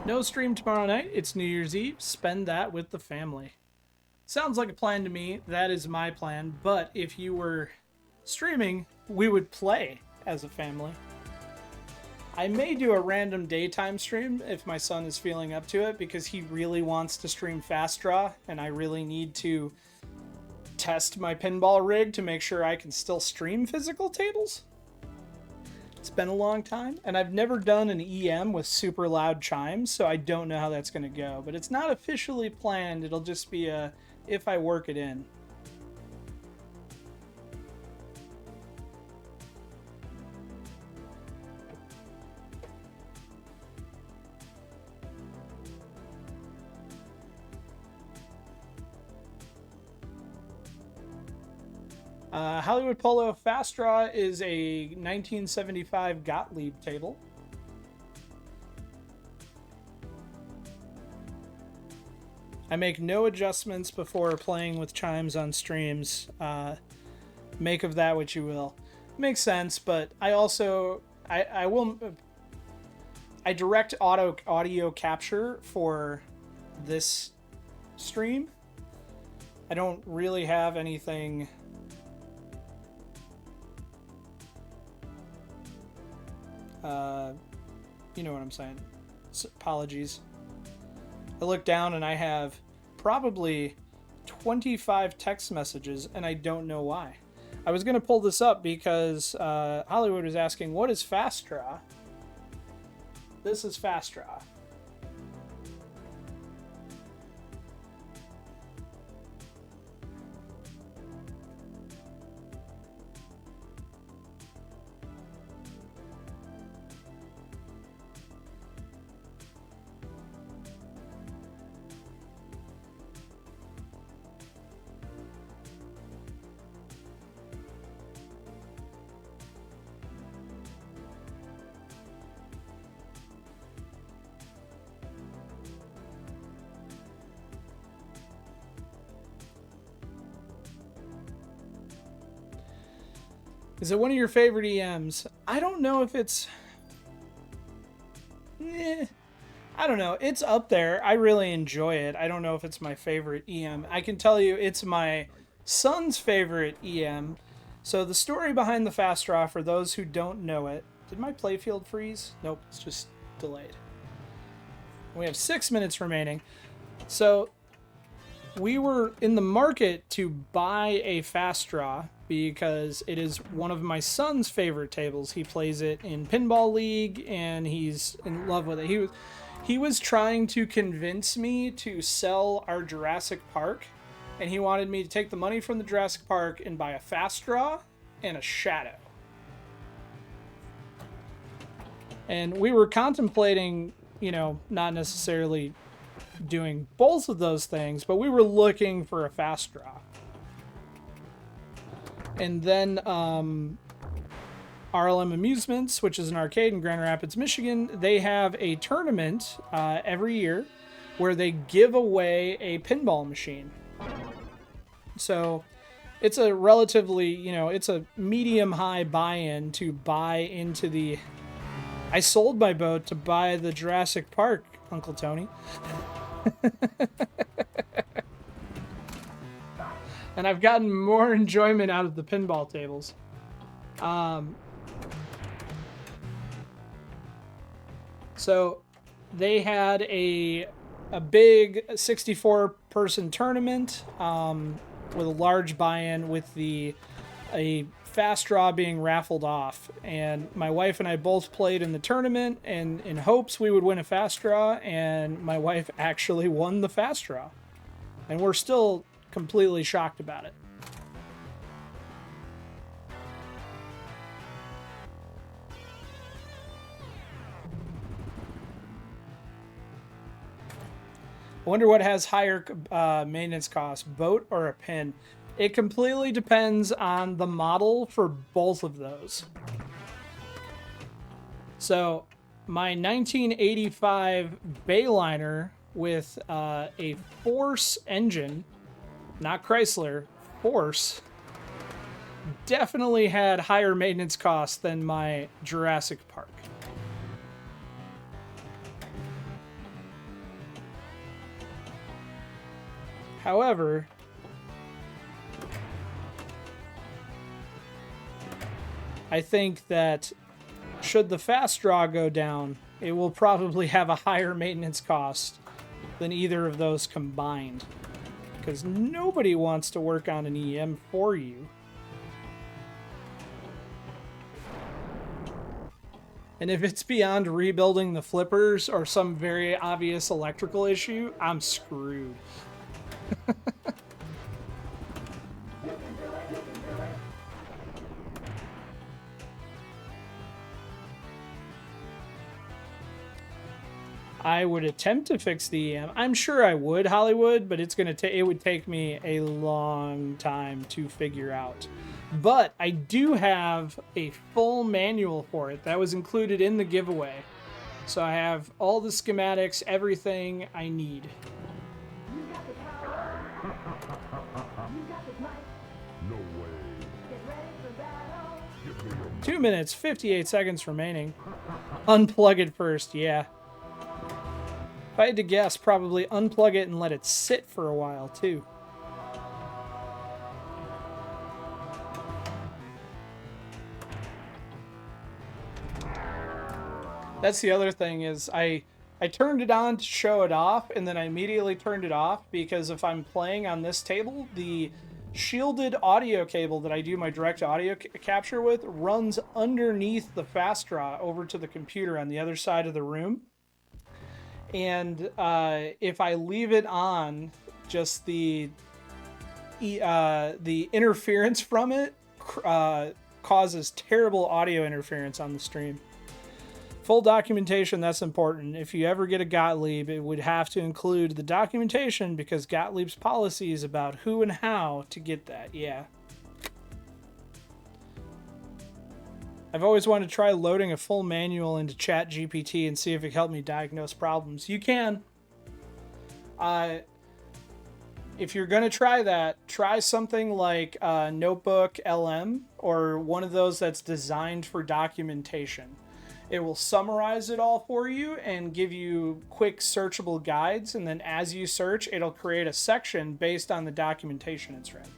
No stream tomorrow night. It's New Year's Eve. Spend that with the family. Sounds like a plan to me. That is my plan. But if you were streaming, we would play as a family. I may do a random daytime stream if my son is feeling up to it, because he really wants to stream Fast Draw, and I really need to test my pinball rig to make sure I can still stream physical tables. It's been a long time, and I've never done an EM with super loud chimes, so I don't know how that's going to go. But it's not officially planned. It'll just be a if I work it in. Hollywood Polo Fast Draw is a 1975 Gottlieb table. I make no adjustments before playing with chimes on streams. Make of that what you will. Makes sense, but I also I direct audio capture for this stream. I don't really have anything. You know what I'm saying. Apologies. I look down and I have probably 25 text messages, and I don't know why. I was going to pull this up because Hollywood was asking, what is Fast Draw? This is Fast Draw. Is it one of your favorite EMs? I don't know if it's... I don't know. It's up there. I really enjoy it. I don't know if it's my favorite EM. I can tell you it's my son's favorite EM. So the story behind the Fast Draw, for those who don't know it... Did my playfield freeze? Nope, it's just delayed. We have 6 minutes remaining. So we were in the market to buy a Fast Draw because it is one of my son's favorite tables. He plays it in Pinball League and he's in love with it. He was trying to convince me to sell our Jurassic Park, and he wanted me to take the money from the Jurassic Park and buy a Fast Draw and a Shadow. And we were contemplating, you know, not necessarily doing both of those things, but we were looking for a Fast Draw. And then RLM Amusements, which is an arcade in Grand Rapids, Michigan, they have a tournament every year where they give away a pinball machine. So it's a relatively, you know, it's a medium-high buy-in to buy into the... I sold my boat to buy the Jurassic Park, Uncle Tony. And I've gotten more enjoyment out of the pinball tables. So they had a big 64-person tournament with a large buy-in with a Fast Draw being raffled off. And my wife and I both played in the tournament and in hopes we would win a Fast Draw, and my wife actually won the Fast Draw. And we're still completely shocked about it. I wonder what has higher maintenance costs, boat or a pin? It completely depends on the model for both of those. So my 1985 Bayliner with a Force engine, not Chrysler, Force, definitely had higher maintenance costs than my Jurassic Park. However, I think that should the fast draw go down, it will probably have a higher maintenance cost than either of those combined. Because nobody wants to work on an EM for you. And if it's beyond rebuilding the flippers or some very obvious electrical issue, I'm screwed. I would attempt to fix the EM. I'm sure I would, Hollywood, but it would take me a long time to figure out. But I do have a full manual for it that was included in the giveaway. So I have all the schematics, everything I need. No way. 2 minutes, 58 seconds remaining. Unplug it first, yeah. If I had to guess, probably unplug it and let it sit for a while, too. That's the other thing is I turned it on to show it off, and then I immediately turned it off because if I'm playing on this table, the shielded audio cable that I do my direct audio capture with runs underneath the fast draw over to the computer on the other side of the room. And if I leave it on, just the interference from it causes terrible audio interference on the stream. Full documentation, that's important. If you ever get a Gottlieb, it would have to include the documentation because Gottlieb's policy is about who and how to get that, yeah. I've always wanted to try loading a full manual into ChatGPT and see if it can help me diagnose problems. You can. If you're going to try that, try something like Notebook LM or one of those that's designed for documentation. It will summarize it all for you and give you quick searchable guides, and then as you search, it'll create a section based on the documentation it's read.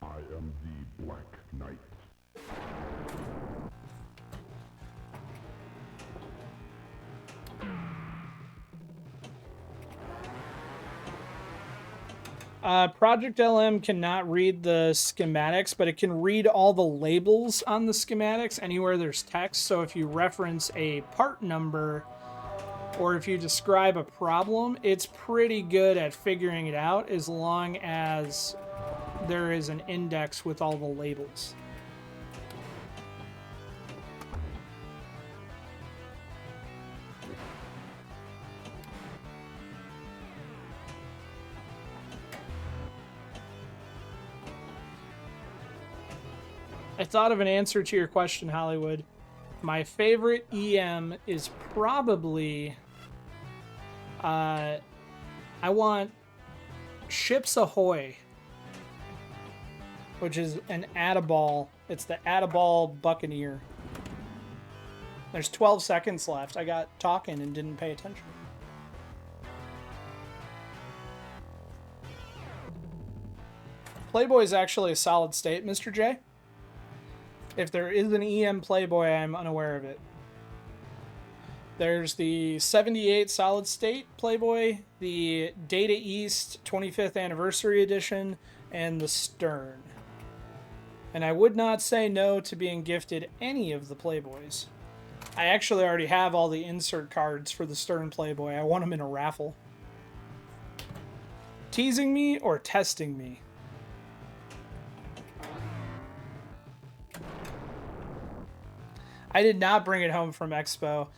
I am the Black Knight. Project LM cannot read the schematics, but it can read all the labels on the schematics anywhere there's text. So if you reference a part number or if you describe a problem, it's pretty good at figuring it out as long as there is an index with all the labels. I thought of an answer to your question, Hollywood. My favorite EM is probably... I want Ships Ahoy, which is an Add-a-Ball. It's the Add-a-Ball Buccaneer. There's 12 seconds left. I got talking and didn't pay attention. Playboy is actually a solid state, Mr. J. If there is an EM Playboy, I'm unaware of it. There's the 78 solid state Playboy, the Data East 25th Anniversary Edition, and the Stern. And I would not say no to being gifted any of the Playboys. I actually already have all the insert cards for the Stern Playboy. I want them in a raffle. Teasing me or testing me? I did not bring it home from Expo.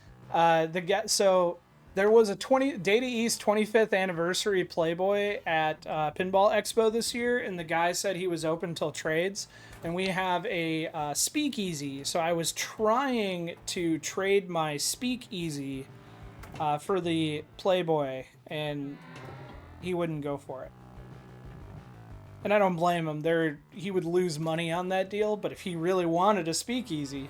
So there was a Data East 25th Anniversary Playboy at Pinball Expo this year, and the guy said he was open till trades. And we have a speakeasy, so I was trying to trade my speakeasy for the Playboy, and he wouldn't go for it. And I don't blame him. He would lose money on that deal, but if he really wanted a speakeasy...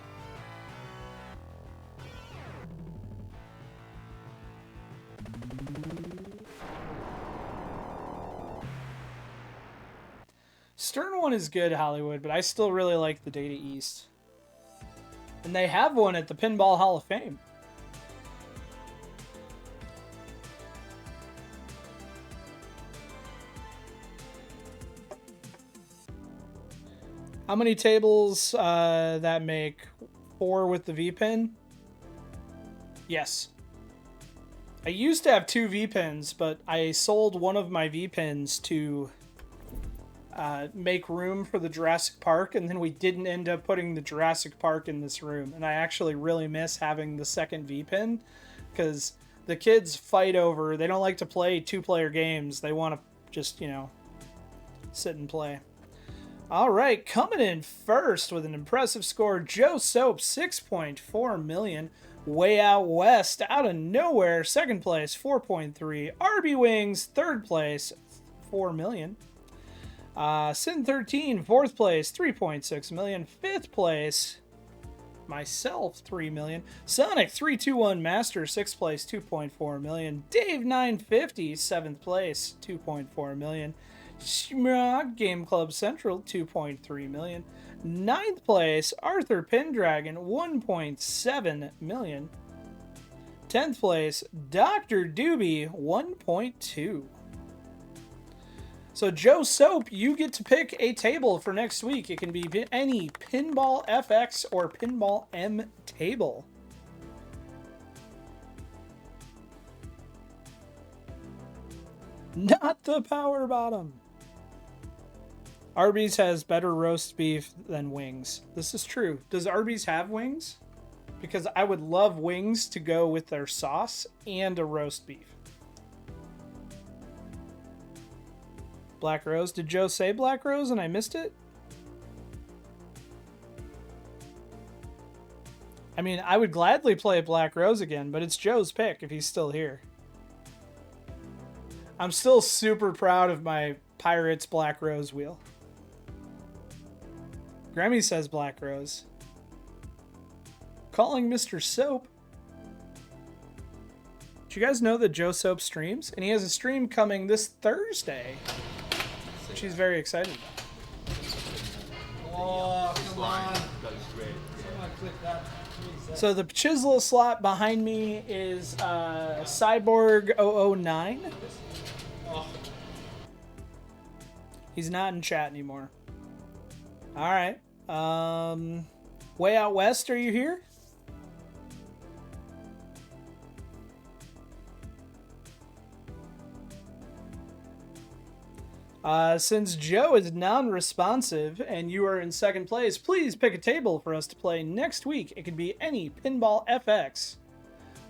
Stern one is good, Hollywood, but I still really like the Data East. And they have one at the Pinball Hall of Fame. How many tables that make? 4 with the V-pin? Yes. I used to have 2 V-pins, but I sold one of my V-pins to make room for the Jurassic Park, and then we didn't end up putting the Jurassic Park in this room. And I actually really miss having the second V-pin, because the kids fight over, they don't like to play 2-player games. They want to just, you know, sit and play. All right, coming in first with an impressive score, Joe Soap, 6.4 million. Way Out West, out of nowhere, second place, 4.3. RB Wings, third place, 4 million. Sin 13, fourth place, 3.6 million. Fifth place, myself, 3 million. Sonic 321 Master, sixth place, 2.4 million. Dave 950, seventh place, 2.4 million. Schmog Game Club Central, 2.3 million. Ninth place, Arthur Pendragon, 1.7 million. 10th place, Dr. Doobie, 1.2. So Joe Soap, you get to pick a table for next week. It can be any Pinball FX or Pinball M table. Not the power bottom. Arby's has better roast beef than wings. This is true. Does Arby's have wings? Because I would love wings to go with their sauce and a roast beef. Black Rose. Did Joe say Black Rose and I missed it? I mean, I would gladly play Black Rose again, but it's Joe's pick if he's still here. I'm still super proud of my Pirates Black Rose wheel. Grammy says Black Rose. Calling Mr. Soap. Did you guys know that Joe Soap streams? And he has a stream coming this Thursday, which he's very excited about. Oh, come on. So the Chisel slot behind me is Cyborg 009. He's not in chat anymore. All right. Way Out West, are you here? Since Joe is non-responsive and you are in second place, please pick a table for us to play next week. It could be any Pinball FX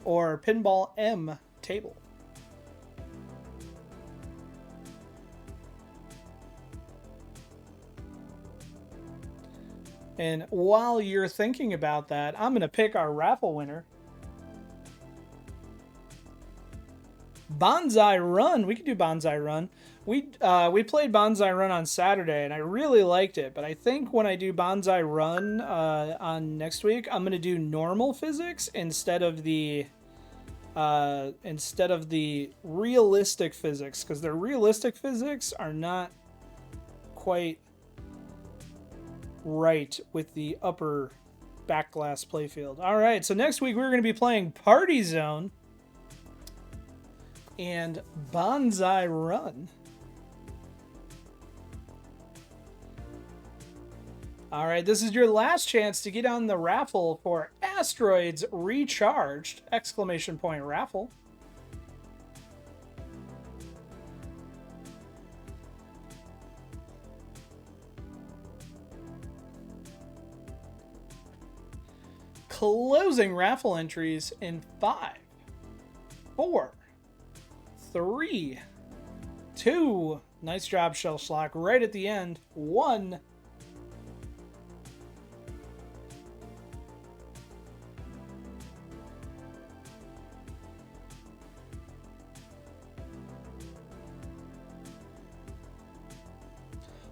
or Pinball M table. And while you're thinking about that, I'm going to pick our raffle winner. Bonsai Run. We could do Bonsai Run. We played Bonsai Run on Saturday, and I really liked it. But I think when I do Bonsai Run on next week, I'm going to do normal physics instead of the realistic physics, because the realistic physics are not quite right with the upper backglass playfield. All right, so next week we're going to be playing Party Zone and Bonsai Run. All right, this is your last chance to get on the raffle for Asteroids Recharged! Exclamation point raffle. Closing raffle entries in 5, 4, 3, 2. Nice job, Shell Schlock. Right at the end. 1.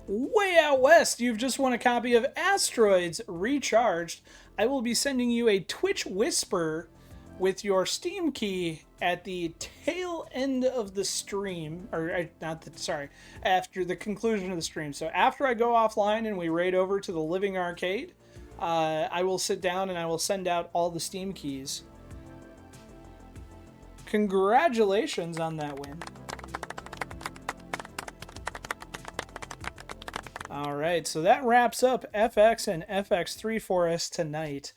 Way out west, you've just won a copy of Asteroids Recharged. I will be sending you a Twitch Whisper with your Steam key at the tail end of the stream, or after the conclusion of the stream. So after I go offline and we raid over to the Living Arcade, I will sit down and I will send out all the Steam keys. Congratulations on that win. Alright, so that wraps up FX and FX3 for us tonight.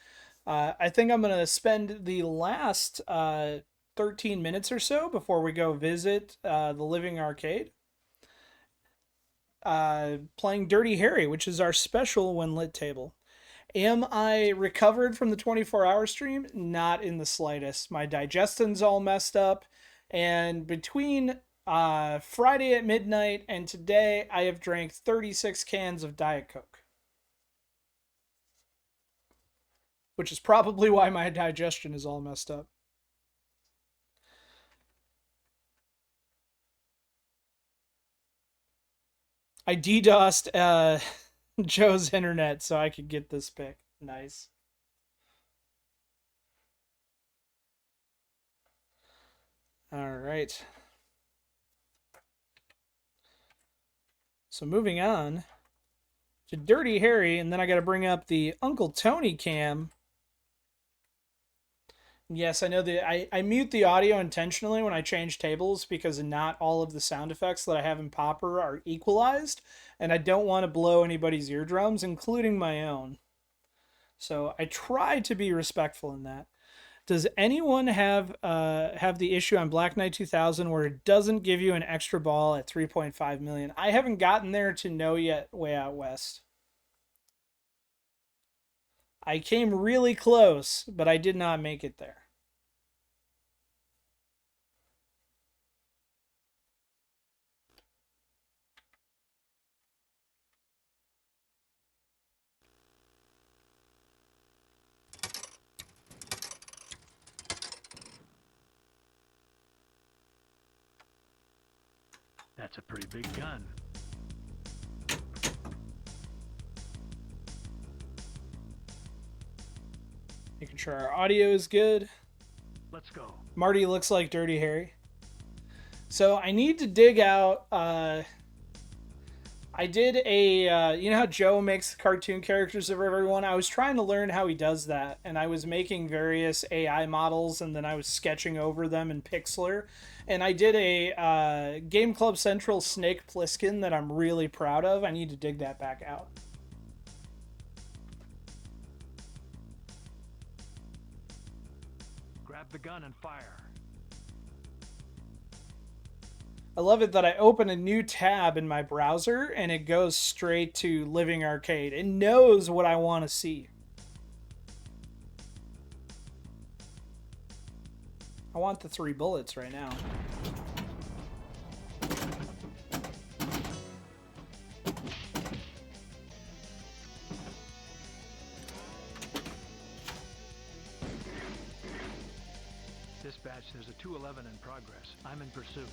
I think I'm going to spend the last 13 minutes or so before we go visit the Living Arcade playing Dirty Harry, which is our special when lit table. Am I recovered from the 24-hour stream? Not in the slightest. My digestion's all messed up, and between Friday at midnight and today, I have drank 36 cans of Diet Coke. Which is probably why my digestion is all messed up. I DDoSed Joe's internet so I could get this pick. Nice. All right. So moving on to Dirty Harry, and then I got to bring up the Uncle Tony cam. Yes, I know that I mute the audio intentionally when I change tables because not all of the sound effects that I have in Popper are equalized, and I don't want to blow anybody's eardrums, including my own. So I try to be respectful in that. Does anyone have the issue on Black Knight 2000 where it doesn't give you an extra ball at 3.5 million? I haven't gotten there to know yet, way out west. I came really close, but I did not make it there. That's a pretty big gun. Making sure our audio is good. Let's go. Marty looks like Dirty Harry. So I need to dig out... I did a... you know how Joe makes cartoon characters of everyone? I was trying to learn how he does that, and I was making various AI models, and then I was sketching over them in Pixlr. And I did a Game Club Central Snake Plissken that I'm really proud of. I need to dig that back out. Grab the gun and fire. I love it that I open a new tab in my browser and it goes straight to Living Arcade. It knows what I want to see. I want the 3 bullets right now. Dispatch, there's a 211 in progress. I'm in pursuit.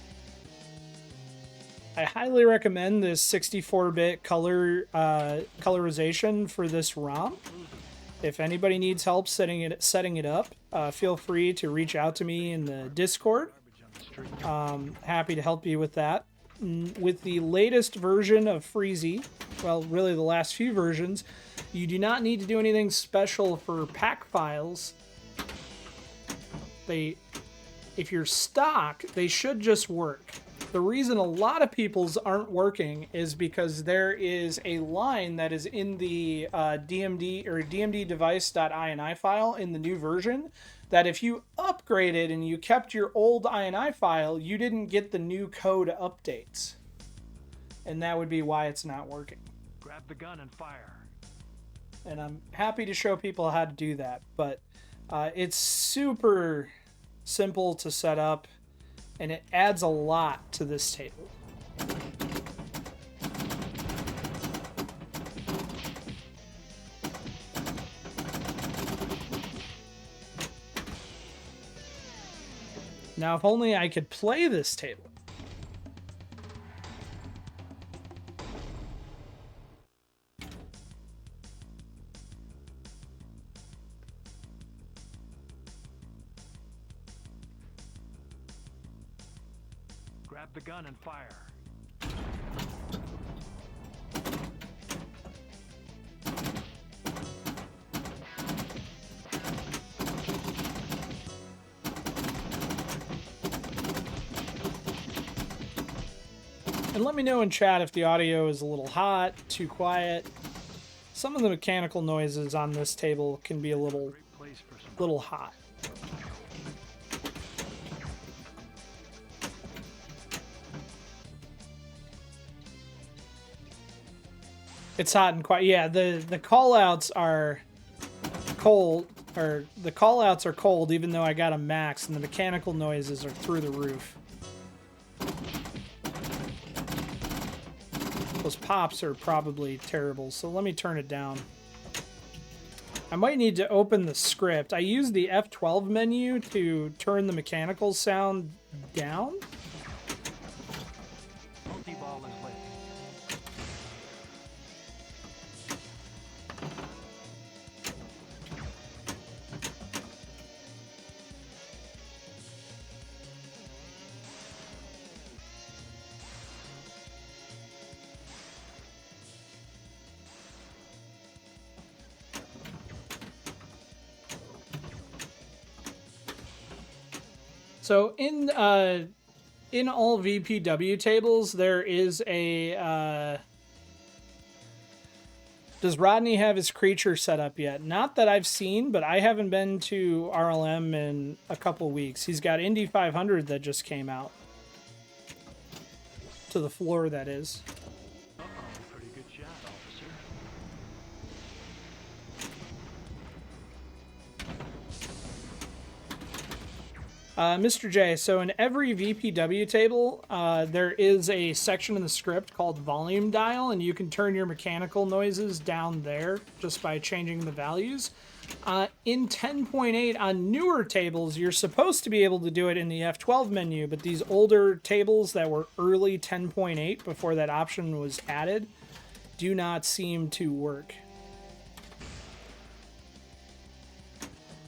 I highly recommend this 64-bit colorization for this ROM. If anybody needs help setting it up, feel free to reach out to me in the Discord. Happy to help you with that. With the latest version of Freezy, well, really the last few versions, you do not need to do anything special for pack files. If you're stock, they should just work. The reason a lot of people's aren't working is because there is a line that is in the DMD or dmddevice.ini file in the new version that if you upgraded and you kept your old INI file, you didn't get the new code updates. And that would be why it's not working. Grab the gun and fire. And I'm happy to show people how to do that, but it's super simple to set up. And it adds a lot to this table. Now, if only I could play this table. Strap the gun and fire. And let me know in chat if the audio is a little hot, too quiet. Some of the mechanical noises on this table can be a little hot. It's hot and quiet. Yeah, the call-outs are cold, or the call-outs are cold even though I got a max, and the mechanical noises are through the roof. Those pops are probably terrible, so let me turn it down. I might need to open the script. I use the F12 menu to turn the mechanical sound down. Multi-ball is lit. So in all VPW tables, there is a... does Rodney have his creature set up yet? Not that I've seen, but I haven't been to RLM in a couple weeks. He's got Indy 500 that just came out. To the floor, that is. Pretty good shot, officer. Mr. J, so in every VPW table, there is a section in the script called volume dial, and you can turn your mechanical noises down there just by changing the values. In 10.8 on newer tables, you're supposed to be able to do it in the F12 menu, but these older tables that were early 10.8 before that option was added do not seem to work.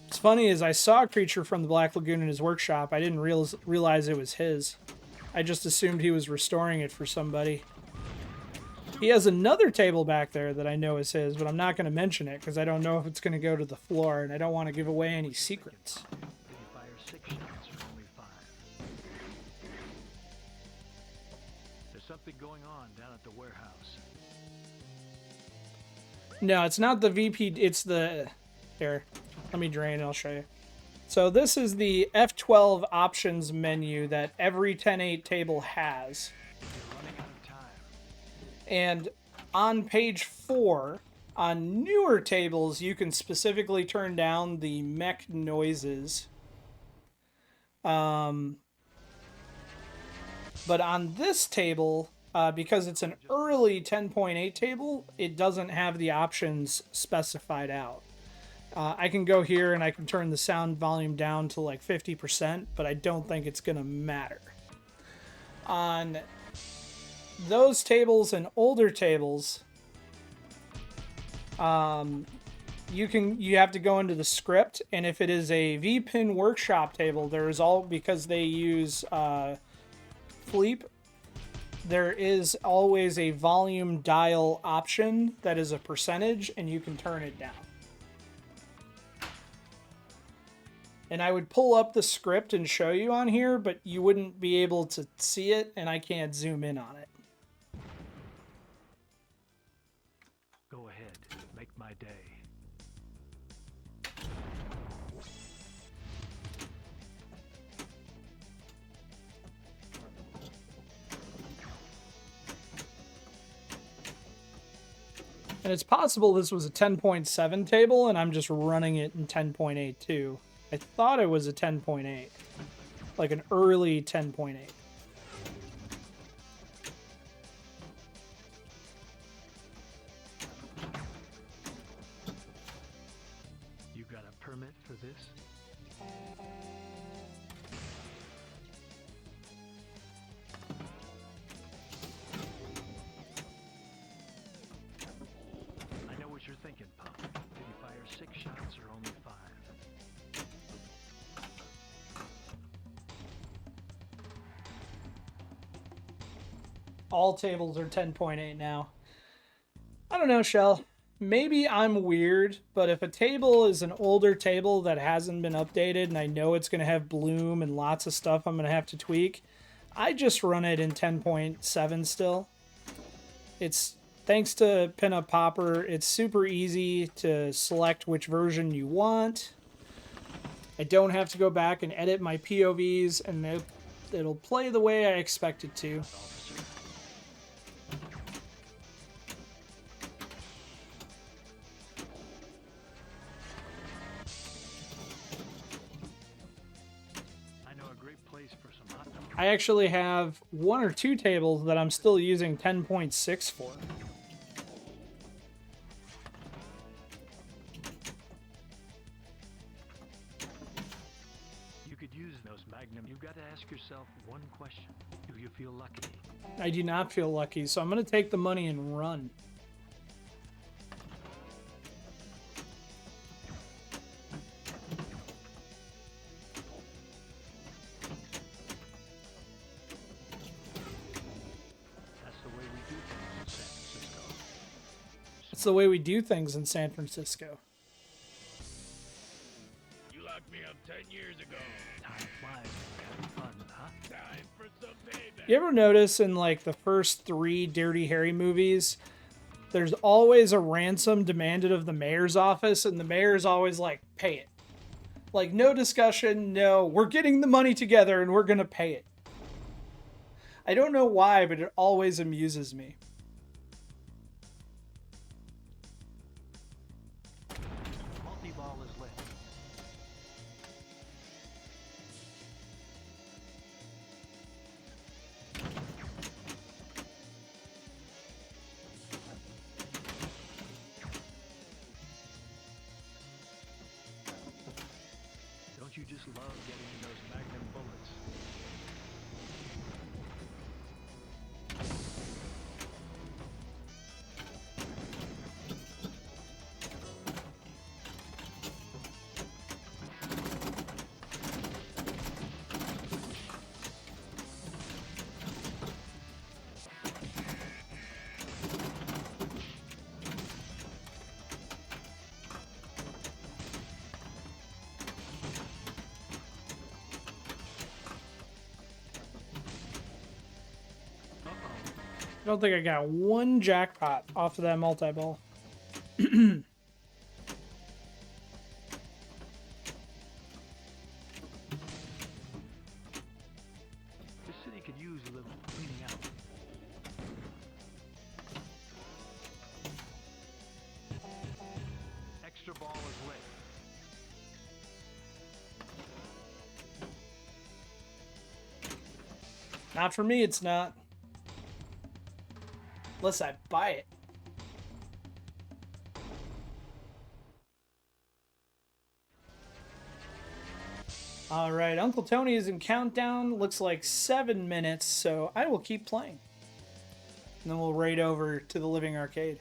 What's funny is I saw a creature from the Black Lagoon in his workshop. I didn't realize it was his. I just assumed he was restoring it for somebody. He has another table back there that I know is his, but I'm not going to mention it because I don't know if it's going to go to the floor, and I don't want to give away any secrets. Fire 6 shots for only 5. There's something going on down at the warehouse. No, it's not the VP. It's the... Here, let me drain and I'll show you. So this is the F12 options menu that every 10.8 table has. And on page 4, on newer tables, you can specifically turn down the mech noises. But on this table, because it's an early 10.8 table, it doesn't have the options specified out. I can go here and I can turn the sound volume down to like 50%, but I don't think it's going to matter. On those tables and older tables, you have to go into the script, and if it is a VPin workshop table, there is because they use Fleep, there is always a volume dial option that is a percentage, and you can turn it down. And I would pull up the script and show you on here, but you wouldn't be able to see it, and I can't zoom in on it. Go ahead, make my day. And it's possible this was a 10.7 table, and I'm just running it in 10.8 too. I thought it was a 10.8, like an early 10.8. You got a permit for this? I know what you're thinking, Pop. Did you fire 6 shots or only 5? all tables are 10.8 now. I don't know, Shell. Maybe I'm weird, but if a table is an older table that hasn't been updated and I know it's going to have bloom and lots of stuff I'm going to have to tweak, I just run it in 10.7 still. It's thanks to Pinup Popper, it's super easy to select which version you want. I don't have to go back and edit my POVs, and it'll play the way I expect it to. I actually have 1 or 2 tables that I'm still using 10.6 for. You could use those Magnum. You've got to ask yourself one question. Do you feel lucky? I do not feel lucky, so I'm going to take the money and run. It's the way we do things in San Francisco. You locked me up 10 years ago. Time flies when we're having fun, huh? Time for some payback. You ever notice in like the first 3 Dirty Harry movies, there's always a ransom demanded of the mayor's office, and the mayor's always like, pay it. Like, no discussion, no, we're getting the money together and we're gonna pay it. I don't know why, but it always amuses me. Multi-ball is lit. Don't you just love getting those Magnum bullets? I don't think I got 1 jackpot off of that multi-ball. This city could use a little cleaning out. Extra ball is lit. Not for me, it's not. Unless I buy it. Alright, Uncle Tony is in countdown. Looks like 7 minutes, so I will keep playing. And then we'll raid over to the Living Arcade.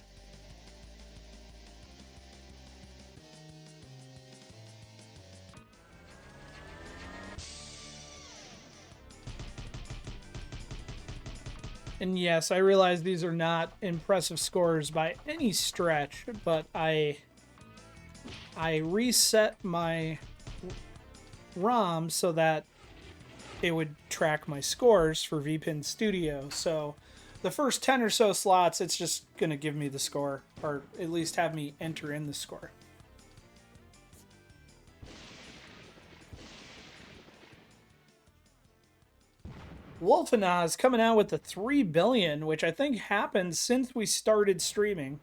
And yes, I realize these are not impressive scores by any stretch, but I reset my ROM so that it would track my scores for VPin Studio. So the first 10 or so slots, it's just going to give me the score, or at least have me enter in the score. Wolfenaz coming out with the 3 billion, which I think happened since we started streaming.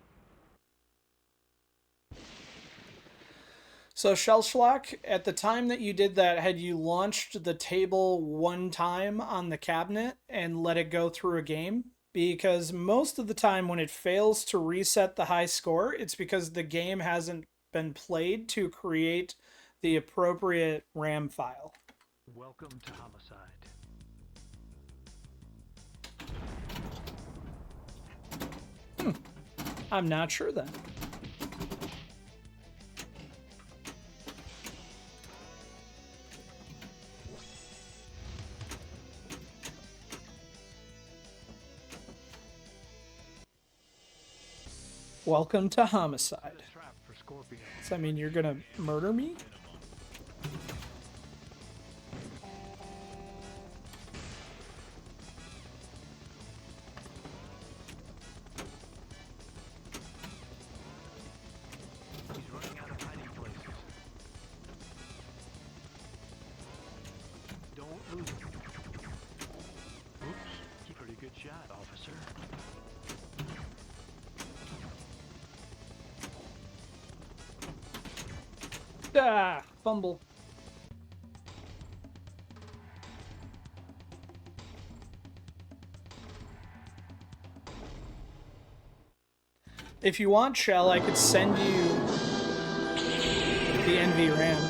So Shellschlock, at the time that you did that, had you launched the table 1 time on the cabinet and let it go through a game? Because most of the time when it fails to reset the high score, it's because the game hasn't been played to create the appropriate RAM file. Welcome to Homicide. I'm not sure then. Welcome to homicide. Does that mean you're gonna murder me? He's running out of hiding places. Don't lose him. Oops. Pretty good shot, officer. Ah, fumble. If you want, Shell, I could send you the NV RAM.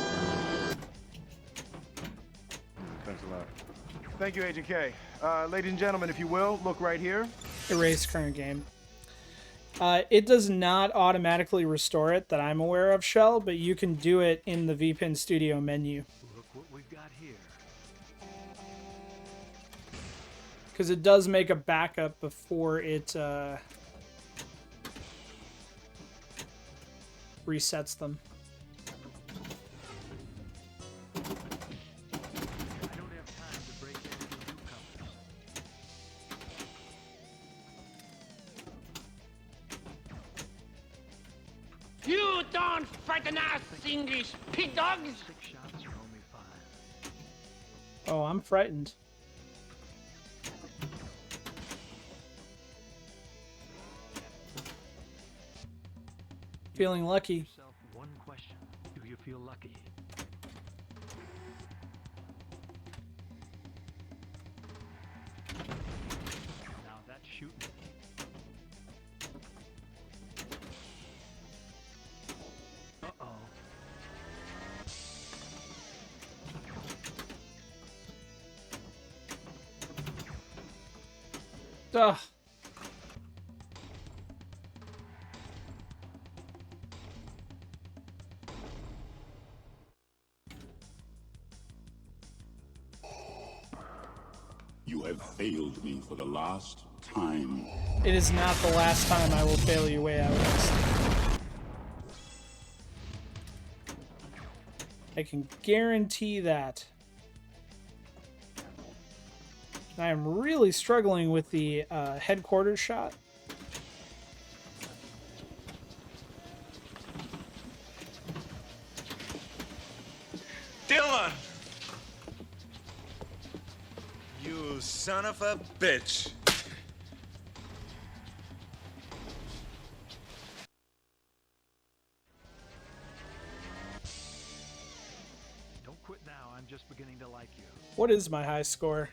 Thanks a lot. Thank you, Agent K. Ladies and gentlemen, if you will, look right here. Erase current game. It does not automatically restore it that I'm aware of, Shell, but you can do it in the VPN Studio menu. Look what we've got here. Because it does make a backup before it resets them. I don't have time to break into newcomers. You don't frighten us, English pig dogs! 6 shots are only 5. Oh, I'm frightened. Feeling lucky. Yourself one question. Do you feel lucky? Now that's shooting. Uh-oh. Ugh. You have failed me for the last time. It is not the last time I will fail you, way out west. I can guarantee that. I am really struggling with the headquarters shot. Dylan! You son of a bitch. Don't quit now. I'm just beginning to like you. What is my high score?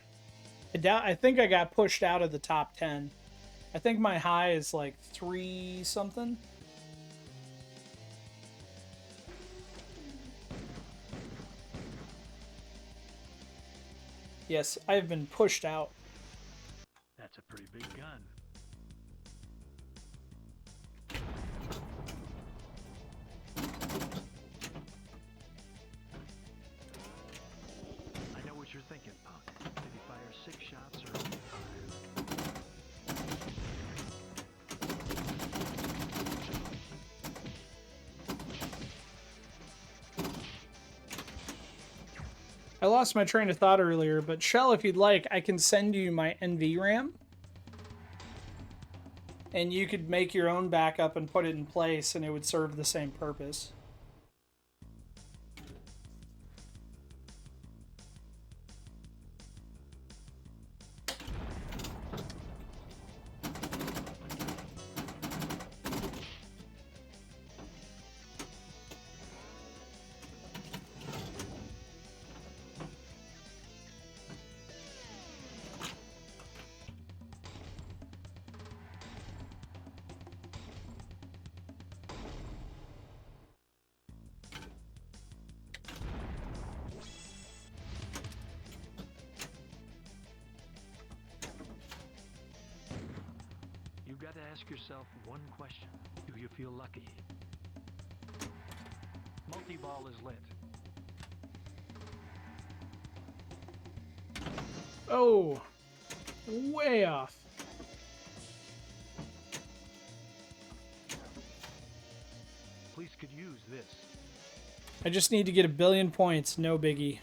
I think I got pushed out of the top 10. I think my high is like 3 something. Yes, I've been pushed out. That's a pretty big gun. I know what you're thinking, punk. Did he fire 6 shots or only 5? I lost my train of thought earlier, but Shell, if you'd like, I can send you my NV RAM. And you could make your own backup and put it in place, and it would serve the same purpose. You've got to ask yourself one question. Do you feel lucky? Multi-ball is lit. Oh, way off. police could use this. I just need to get 1 billion points. No biggie.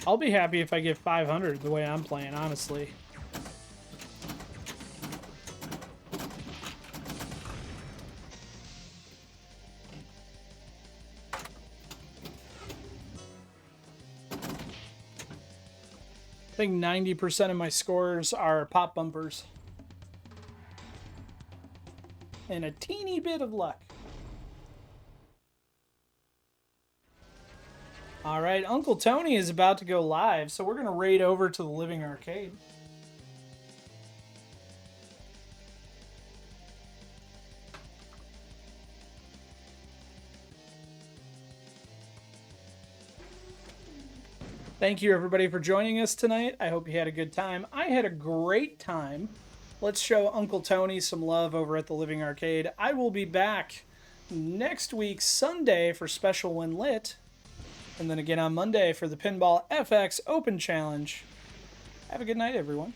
I'll be happy if I get 500 the way I'm playing, honestly. I think 90% of my scores are pop bumpers. And a teeny bit of luck. All right, Uncle Tony is about to go live, so we're going to raid over to the Living Arcade. Thank you, everybody, for joining us tonight. I hope you had a good time. I had a great time. Let's show Uncle Tony some love over at the Living Arcade. I will be back next week, Sunday, for Special When Lit. And then again on Monday for the Pinball FX Open Challenge. Have a good night, everyone.